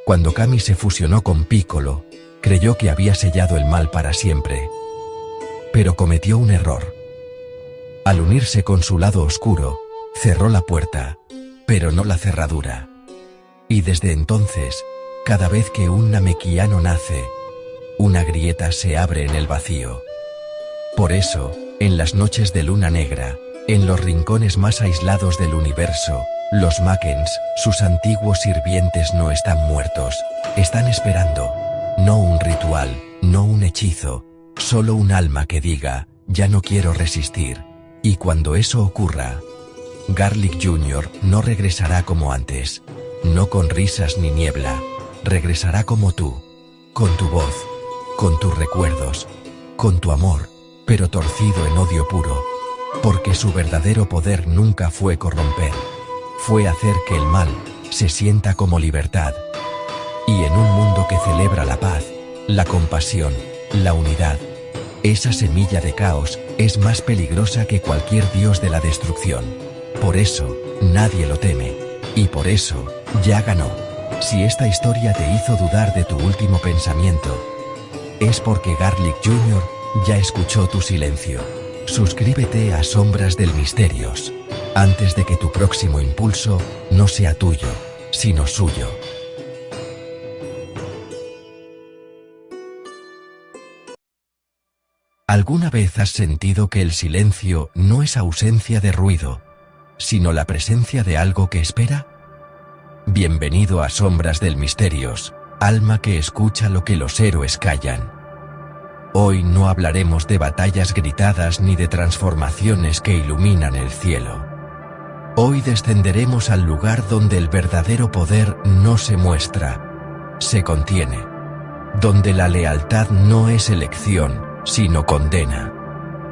Cuando Kami se fusionó con Piccolo, creyó que había sellado el mal para siempre. Pero cometió un error. Al unirse con su lado oscuro, cerró la puerta, pero no la cerradura. Y desde entonces, cada vez que un Namekiano nace, una grieta se abre en el vacío. Por eso, en las noches de luna negra, en los rincones más aislados del universo, los Makens, sus antiguos sirvientes, no están muertos, están esperando. No un ritual, no un hechizo, solo un alma que diga, ya no quiero resistir. Y cuando eso ocurra, Garlic Jr. no regresará como antes, no con risas ni niebla, regresará como tú, con tu voz, con tus recuerdos, con tu amor, pero torcido en odio puro, porque su verdadero poder nunca fue corromper, fue hacer que el mal se sienta como libertad. Y en un mundo que celebra la paz, la compasión, la unidad, esa semilla de caos es más peligrosa que cualquier dios de la destrucción. Por eso, nadie lo teme. Y por eso, ya ganó. Si esta historia te hizo dudar de tu último pensamiento, es porque Garlic Jr. ya escuchó tu silencio. Suscríbete a Sombras del Misterios, antes de que tu próximo impulso no sea tuyo, sino suyo. ¿Alguna vez has sentido que el silencio no es ausencia de ruido, sino la presencia de algo que espera? Bienvenido a Sombras del Misterios, alma que escucha lo que los héroes callan. Hoy no hablaremos de batallas gritadas ni de transformaciones que iluminan el cielo. Hoy descenderemos al lugar donde el verdadero poder no se muestra, se contiene. Donde la lealtad no es elección, sino condena.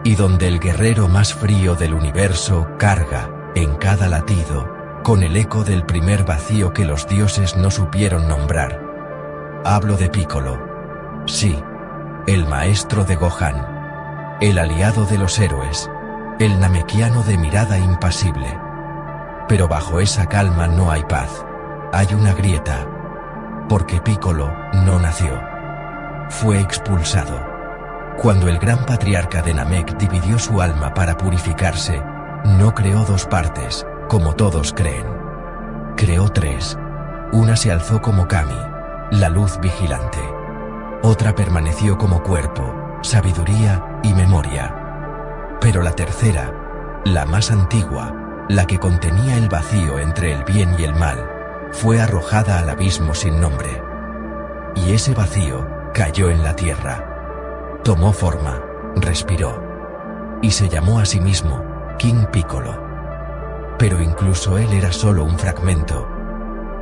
Y donde el guerrero más frío del universo carga, en cada latido, con el eco del primer vacío que los dioses no supieron nombrar. Hablo de Piccolo. Sí, el maestro de Gohan. El aliado de los héroes. El Namekiano de mirada impasible. Pero bajo esa calma no hay paz. Hay una grieta. Porque Piccolo no nació. Fue expulsado. Cuando el gran patriarca de Namek dividió su alma para purificarse, no creó dos partes, como todos creen. Creó tres. Una se alzó como Kami, la luz vigilante. Otra permaneció como cuerpo, sabiduría y memoria. Pero la tercera, la más antigua, la que contenía el vacío entre el bien y el mal, fue arrojada al abismo sin nombre. Y ese vacío cayó en la tierra. Tomó forma, respiró, y se llamó a sí mismo King Piccolo. Pero incluso él era solo un fragmento,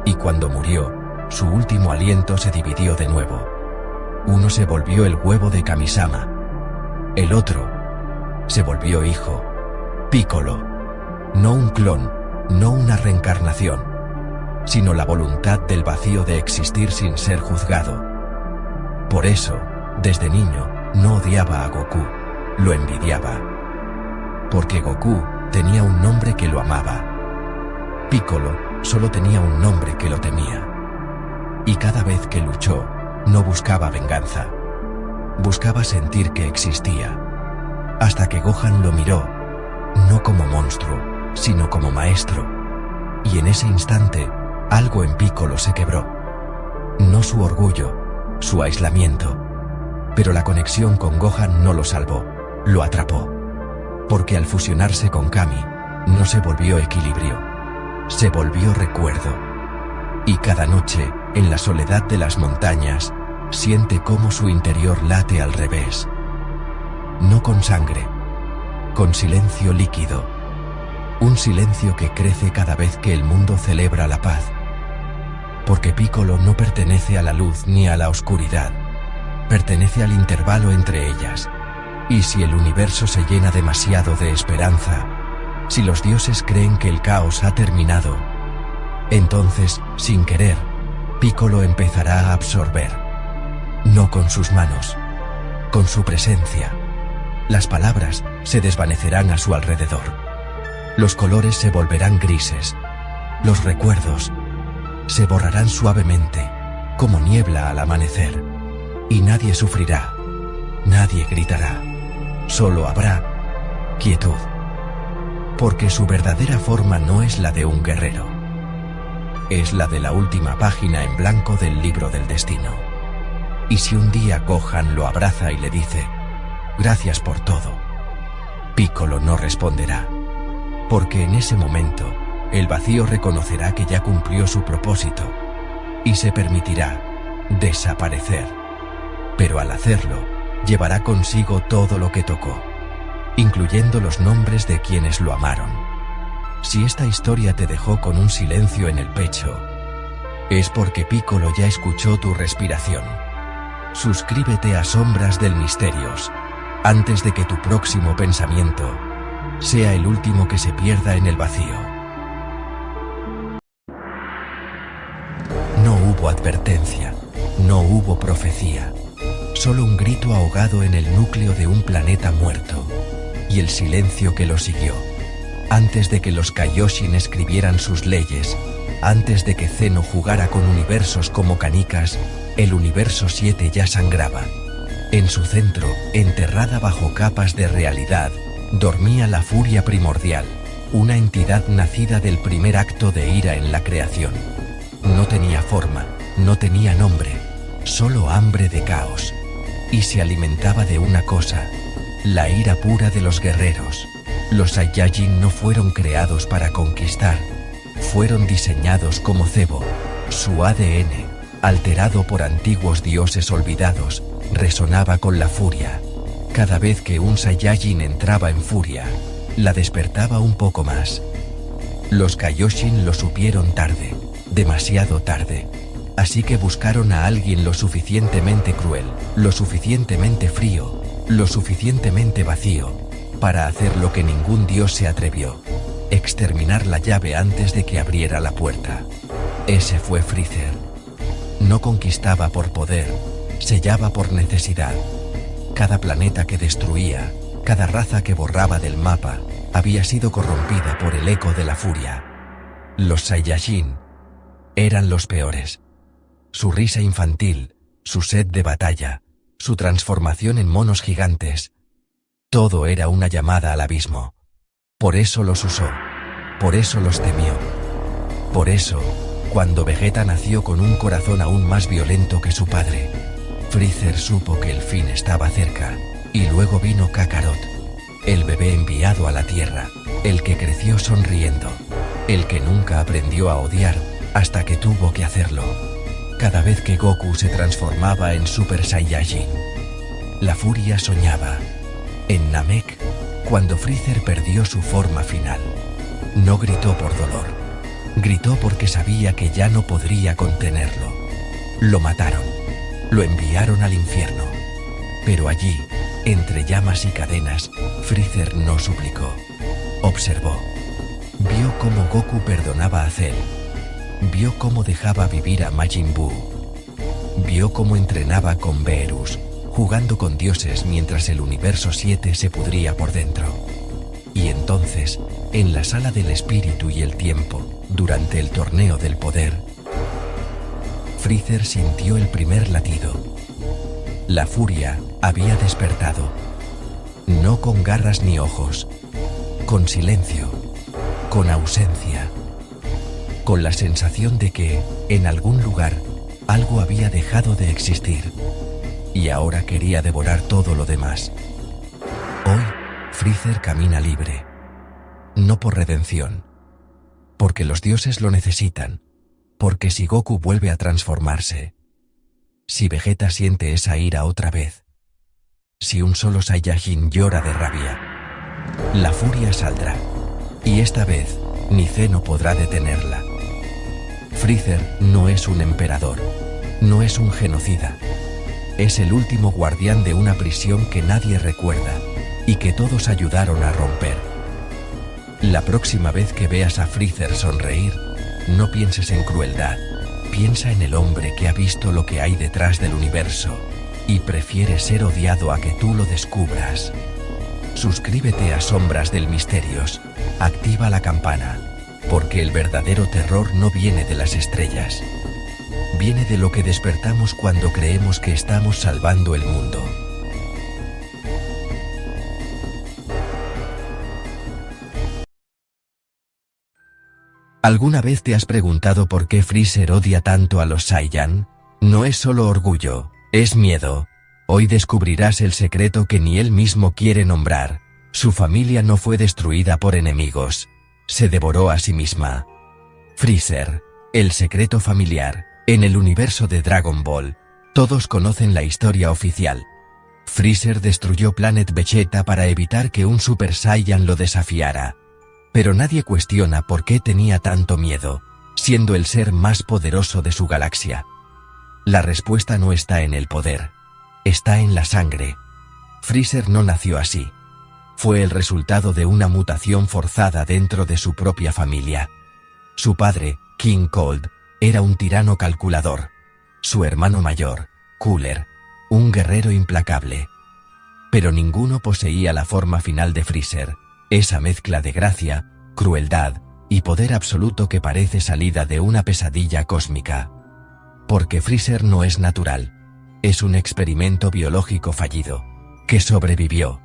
y cuando murió, su último aliento se dividió de nuevo. Uno se volvió el huevo de Kamisama, el otro se volvió hijo, Piccolo, no un clon, no una reencarnación, sino la voluntad del vacío de existir sin ser juzgado. Por eso, desde niño, no odiaba a Goku, lo envidiaba. Porque Goku tenía un nombre que lo amaba. Piccolo solo tenía un nombre que lo temía. Y cada vez que luchó, no buscaba venganza. Buscaba sentir que existía. Hasta que Gohan lo miró, no como monstruo, sino como maestro. Y en ese instante, algo en Piccolo se quebró. No su orgullo, su aislamiento. Pero la conexión con Gohan no lo salvó, lo atrapó. Porque al fusionarse con Kami, no se volvió equilibrio, se volvió recuerdo. Y cada noche, en la soledad de las montañas, siente cómo su interior late al revés. No con sangre, con silencio líquido. Un silencio que crece cada vez que el mundo celebra la paz. Porque Piccolo no pertenece a la luz ni a la oscuridad. Pertenece al intervalo entre ellas. Y si el universo se llena demasiado de esperanza, si los dioses creen que el caos ha terminado, entonces, sin querer, Piccolo empezará a absorber. No con sus manos, con su presencia. Las palabras se desvanecerán a su alrededor. Los colores se volverán grises, Los recuerdos se borrarán suavemente, como niebla al amanecer, y nadie sufrirá, nadie gritará, solo habrá quietud, porque su verdadera forma no es la de un guerrero, es la de la última página en blanco del libro del destino. Y si un día Gohan lo abraza y le dice, «Gracias por todo», Piccolo no responderá, porque en ese momento el vacío reconocerá que ya cumplió su propósito y se permitirá desaparecer. Pero al hacerlo, llevará consigo todo lo que tocó, incluyendo los nombres de quienes lo amaron. Si esta historia te dejó con un silencio en el pecho, es porque Piccolo ya escuchó tu respiración. Suscríbete a Sombras del Misterios, antes de que tu próximo pensamiento sea el último que se pierda en el vacío. No hubo advertencia, no hubo profecía, solo un grito ahogado en el núcleo de un planeta muerto, y el silencio que lo siguió. Antes de que los Kaioshin escribieran sus leyes, antes de que Zeno jugara con universos como canicas, el universo 7 ya sangraba. En su centro, enterrada bajo capas de realidad, dormía la furia primordial, una entidad nacida del primer acto de ira en la creación. No tenía forma, no tenía nombre, solo hambre de caos. Y se alimentaba de una cosa, la ira pura de los guerreros. Los Saiyajin no fueron creados para conquistar, fueron diseñados como cebo. Su ADN, alterado por antiguos dioses olvidados, resonaba con la furia. Cada vez que un Saiyajin entraba en furia, la despertaba un poco más. Los Kaioshin lo supieron tarde, demasiado tarde. Así que buscaron a alguien lo suficientemente cruel, lo suficientemente frío, lo suficientemente vacío, para hacer lo que ningún dios se atrevió: exterminar la llave antes de que abriera la puerta. Ese fue Freezer. No conquistaba por poder, sellaba por necesidad. Cada planeta que destruía, cada raza que borraba del mapa, había sido corrompida por el eco de la furia. Los Saiyajin eran los peores. Su risa infantil, su sed de batalla, su transformación en monos gigantes, todo era una llamada al abismo. Por eso los usó, por eso los temió. Por eso, cuando Vegeta nació con un corazón aún más violento que su padre, Freezer supo que el fin estaba cerca. Y luego vino Kakarot, el bebé enviado a la Tierra, el que creció sonriendo, el que nunca aprendió a odiar hasta que tuvo que hacerlo. Cada vez que Goku se transformaba en Super Saiyajin, la furia soñaba. En Namek, cuando Freezer perdió su forma final, no gritó por dolor, gritó porque sabía que ya no podría contenerlo. Lo mataron, lo enviaron al infierno. Pero allí, entre llamas y cadenas, Freezer no suplicó. Observó. Vio cómo Goku perdonaba a Cell. Vio cómo dejaba vivir a Majin Buu. Vio cómo entrenaba con Beerus, jugando con dioses mientras el universo 7 se pudría por dentro. Y entonces, en la sala del espíritu y el tiempo, durante el torneo del poder, Freezer sintió el primer latido. La furia había despertado, no con garras ni ojos, con silencio, con ausencia, con la sensación de que, en algún lugar, algo había dejado de existir, y ahora quería devorar todo lo demás. Hoy, Freezer camina libre, no por redención, porque los dioses lo necesitan, porque si Goku vuelve a transformarse, si Vegeta siente esa ira otra vez, si un solo Saiyajin llora de rabia, la furia saldrá, y esta vez ni Zeno podrá detenerla. Freezer no es un emperador, no es un genocida, es el último guardián de una prisión que nadie recuerda y que todos ayudaron a romper. La próxima vez que veas a Freezer sonreír, no pienses en crueldad, piensa en el hombre que ha visto lo que hay detrás del universo y prefiere ser odiado a que tú lo descubras. Suscríbete a Sombras del Misterios, activa la campana, porque el verdadero terror no viene de las estrellas. Viene de lo que despertamos cuando creemos que estamos salvando el mundo. ¿Alguna vez te has preguntado por qué Freezer odia tanto a los Saiyan? No es solo orgullo, es miedo. Hoy descubrirás el secreto que ni él mismo quiere nombrar. Su familia no fue destruida por enemigos. Se devoró a sí misma. Freezer, el secreto familiar. En el universo de Dragon Ball, todos conocen la historia oficial. Freezer destruyó Planet Vegeta para evitar que un Super Saiyan lo desafiara. Pero nadie cuestiona por qué tenía tanto miedo, siendo el ser más poderoso de su galaxia. La respuesta no está en el poder, está en la sangre. Freezer no nació así. Fue el resultado de una mutación forzada dentro de su propia familia. Su padre, King Cold, era un tirano calculador. Su hermano mayor, Cooler, un guerrero implacable. Pero ninguno poseía la forma final de Freezer, esa mezcla de gracia, crueldad y poder absoluto que parece salida de una pesadilla cósmica. Porque Freezer no es natural, es un experimento biológico fallido, que sobrevivió.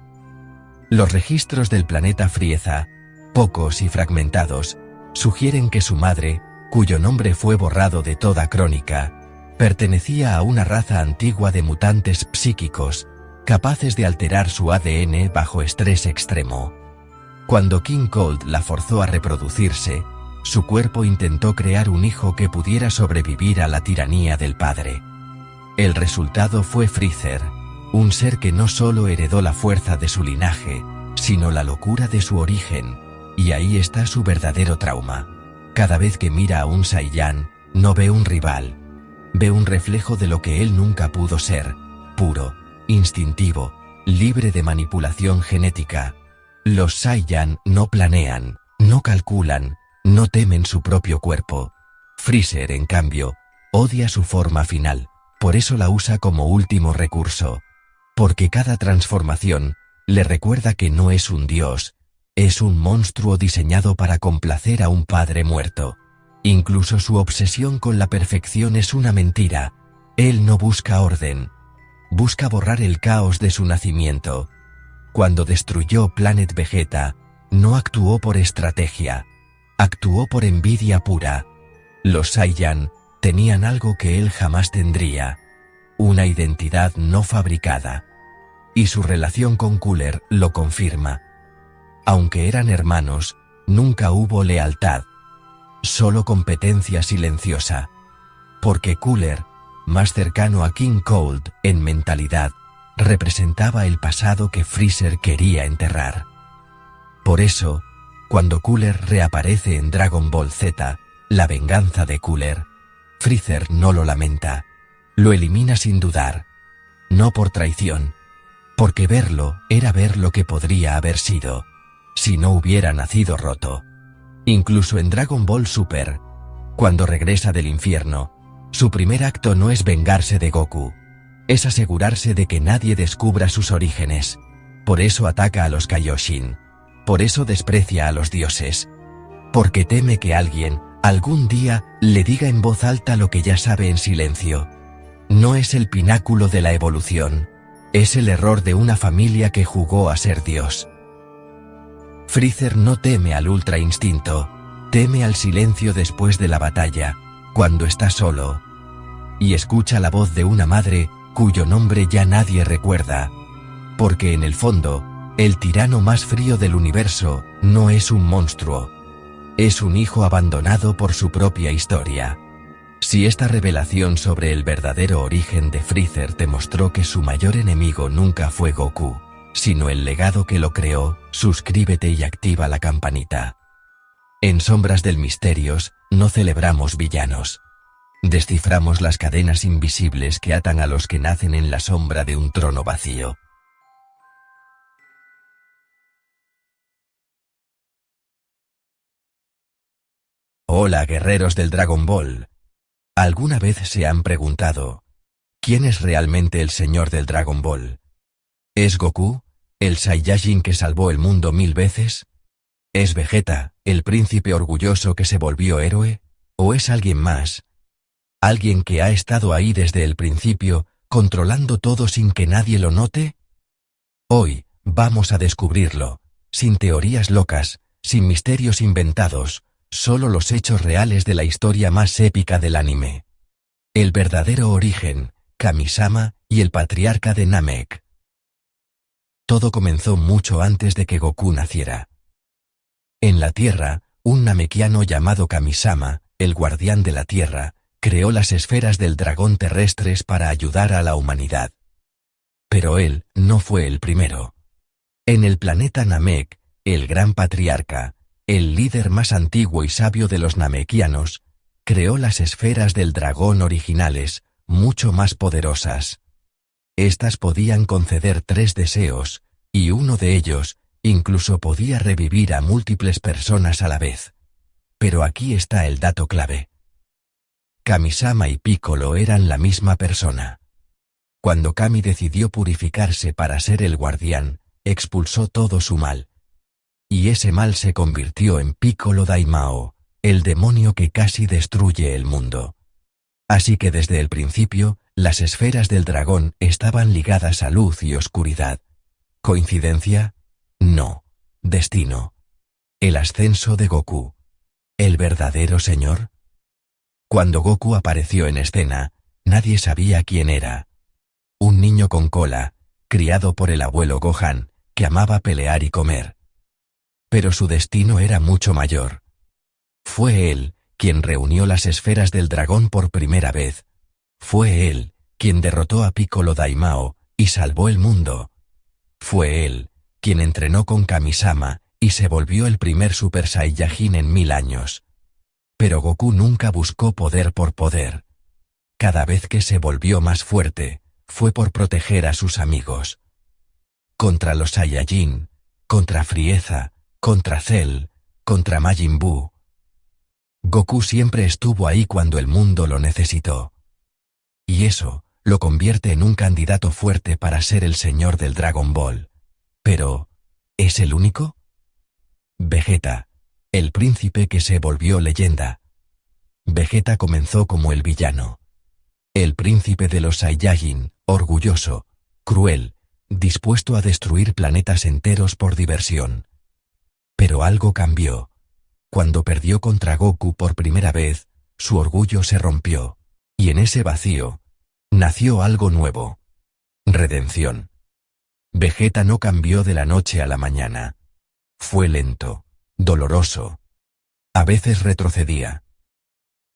Los registros del planeta Frieza, pocos y fragmentados, sugieren que su madre, cuyo nombre fue borrado de toda crónica, pertenecía a una raza antigua de mutantes psíquicos, capaces de alterar su ADN bajo estrés extremo. Cuando King Cold la forzó a reproducirse, su cuerpo intentó crear un hijo que pudiera sobrevivir a la tiranía del padre. El resultado fue Freezer, un ser que no solo heredó la fuerza de su linaje, sino la locura de su origen, y ahí está su verdadero trauma. Cada vez que mira a un Saiyan, no ve un rival, ve un reflejo de lo que él nunca pudo ser, puro, instintivo, libre de manipulación genética. Los Saiyan no planean, no calculan, no temen su propio cuerpo. Freezer, en cambio, odia su forma final, por eso la usa como último recurso. Porque cada transformación le recuerda que no es un dios, es un monstruo diseñado para complacer a un padre muerto. Incluso su obsesión con la perfección es una mentira. Él no busca orden, busca borrar el caos de su nacimiento. Cuando destruyó Planet Vegeta, no actuó por estrategia, actuó por envidia pura. Los Saiyan tenían algo que él jamás tendría, una identidad no fabricada. Y su relación con Cooler lo confirma. Aunque eran hermanos, nunca hubo lealtad, solo competencia silenciosa. Porque Cooler, más cercano a King Cold en mentalidad, representaba el pasado que Freezer quería enterrar. Por eso, cuando Cooler reaparece en Dragon Ball Z, la venganza de Cooler, Freezer no lo lamenta, lo elimina sin dudar, no por traición, porque verlo era ver lo que podría haber sido, si no hubiera nacido roto. Incluso en Dragon Ball Super, cuando regresa del infierno, su primer acto no es vengarse de Goku, es asegurarse de que nadie descubra sus orígenes. Por eso ataca a los Kaioshin, por eso desprecia a los dioses, porque teme que alguien, algún día, le diga en voz alta lo que ya sabe en silencio. No es el pináculo de la evolución, es el error de una familia que jugó a ser Dios. Freezer no teme al ultra instinto, teme al silencio después de la batalla, cuando está solo, y escucha la voz de una madre cuyo nombre ya nadie recuerda, porque en el fondo, el tirano más frío del universo no es un monstruo, es un hijo abandonado por su propia historia. Si esta revelación sobre el verdadero origen de Freezer te mostró que su mayor enemigo nunca fue Goku, sino el legado que lo creó, suscríbete y activa la campanita. En Sombras del Misterios, no celebramos villanos. Desciframos las cadenas invisibles que atan a los que nacen en la sombra de un trono vacío. Hola guerreros del Dragon Ball. ¿Alguna vez se han preguntado, ¿quién es realmente el señor del Dragon Ball? ¿Es Goku, el Saiyajin que salvó el mundo 1000 veces? ¿Es Vegeta, el príncipe orgulloso que se volvió héroe? ¿O es alguien más? ¿Alguien que ha estado ahí desde el principio, controlando todo sin que nadie lo note? Hoy, vamos a descubrirlo, sin teorías locas, sin misterios inventados, solo los hechos reales de la historia más épica del anime. El verdadero origen, Kami-sama y el patriarca de Namek. Todo comenzó mucho antes de que Goku naciera. En la Tierra, un namekiano llamado Kami-sama, el guardián de la Tierra, creó las esferas del dragón terrestres para ayudar a la humanidad. Pero él no fue el primero. En el planeta Namek, el gran patriarca, el líder más antiguo y sabio de los namekianos, creó las esferas del dragón originales, mucho más poderosas. Estas podían conceder 3 deseos, y uno de ellos, incluso podía revivir a múltiples personas a la vez. Pero aquí está el dato clave. Kami-sama y Piccolo eran la misma persona. Cuando Kami decidió purificarse para ser el guardián, expulsó todo su mal. Y ese mal se convirtió en Piccolo Daimao, el demonio que casi destruye el mundo. Así que desde el principio, las esferas del dragón estaban ligadas a luz y oscuridad. ¿Coincidencia? No. Destino. El ascenso de Goku. ¿El verdadero señor? Cuando Goku apareció en escena, nadie sabía quién era. Un niño con cola, criado por el abuelo Gohan, que amaba pelear y comer. Pero su destino era mucho mayor. Fue él quien reunió las esferas del dragón por primera vez. Fue él quien derrotó a Piccolo Daimao y salvó el mundo. Fue él quien entrenó con Kami-sama y se volvió el primer Super Saiyajin en 1000 años. Pero Goku nunca buscó poder por poder. Cada vez que se volvió más fuerte, fue por proteger a sus amigos. Contra los Saiyajin, contra Frieza, contra Cell, contra Majin Buu. Goku siempre estuvo ahí cuando el mundo lo necesitó. Y eso lo convierte en un candidato fuerte para ser el señor del Dragon Ball. Pero, ¿es el único? Vegeta, el príncipe que se volvió leyenda. Vegeta comenzó como el villano. El príncipe de los Saiyajin, orgulloso, cruel, dispuesto a destruir planetas enteros por diversión. Pero algo cambió. Cuando perdió contra Goku por primera vez, su orgullo se rompió, y en ese vacío, nació algo nuevo. Redención. Vegeta no cambió de la noche a la mañana. Fue lento, doloroso. A veces retrocedía.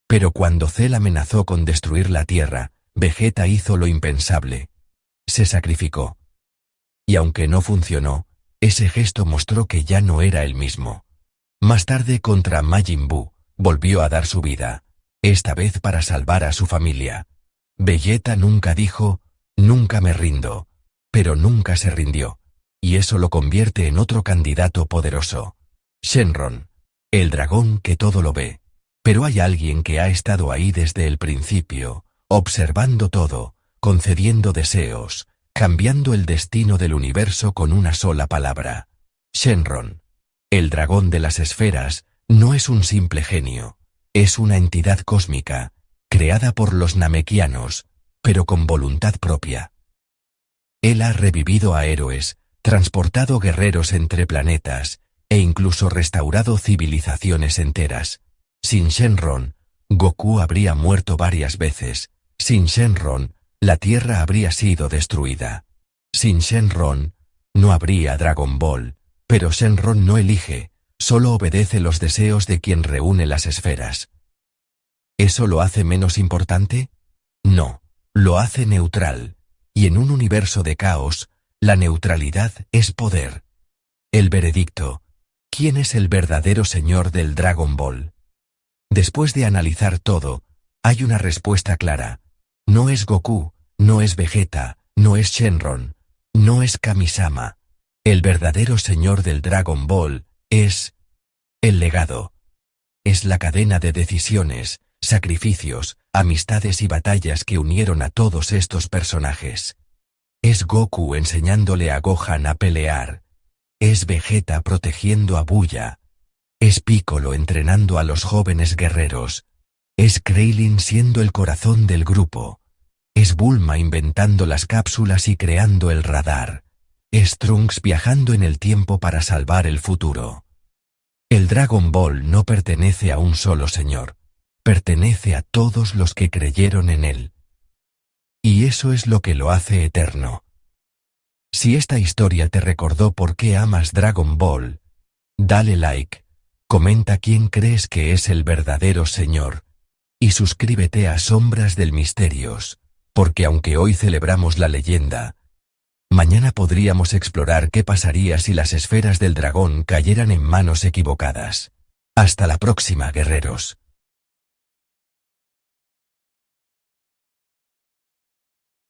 Pero cuando Cell amenazó con destruir la Tierra, Vegeta hizo lo impensable. Se sacrificó. Y aunque no funcionó, ese gesto mostró que ya no era el mismo. Más tarde contra Majin Buu, volvió a dar su vida, esta vez para salvar a su familia. Vegeta nunca dijo, nunca me rindo, pero nunca se rindió, y eso lo convierte en otro candidato poderoso. Shenron, el dragón que todo lo ve. Pero hay alguien que ha estado ahí desde el principio, observando todo, concediendo deseos, cambiando el destino del universo con una sola palabra. Shenron, el dragón de las esferas, no es un simple genio, es una entidad cósmica, creada por los namekianos, pero con voluntad propia. Él ha revivido a héroes, transportado guerreros entre planetas, e incluso restaurado civilizaciones enteras. Sin Shenron, Goku habría muerto varias veces. Sin Shenron, la Tierra habría sido destruida. Sin Shenron, no habría Dragon Ball, pero Shenron no elige, solo obedece los deseos de quien reúne las esferas. ¿Eso lo hace menos importante? No, lo hace neutral, y en un universo de caos, la neutralidad es poder. El veredicto: ¿quién es el verdadero señor del Dragon Ball? Después de analizar todo, hay una respuesta clara. No es Goku, no es Vegeta, no es Shenron, no es Kami-sama. El verdadero señor del Dragon Ball es el legado. Es la cadena de decisiones, sacrificios, amistades y batallas que unieron a todos estos personajes. Es Goku enseñándole a Gohan a pelear. Es Vegeta protegiendo a Buya. Es Piccolo entrenando a los jóvenes guerreros. Es Krillin siendo el corazón del grupo. Es Bulma inventando las cápsulas y creando el radar. Es Trunks viajando en el tiempo para salvar el futuro. El Dragon Ball no pertenece a un solo señor. Pertenece a todos los que creyeron en él. Y eso es lo que lo hace eterno. Si esta historia te recordó por qué amas Dragon Ball, dale like, comenta quién crees que es el verdadero señor, y suscríbete a Sombras del Misterios, porque aunque hoy celebramos la leyenda, mañana podríamos explorar qué pasaría si las esferas del dragón cayeran en manos equivocadas. Hasta la próxima, guerreros.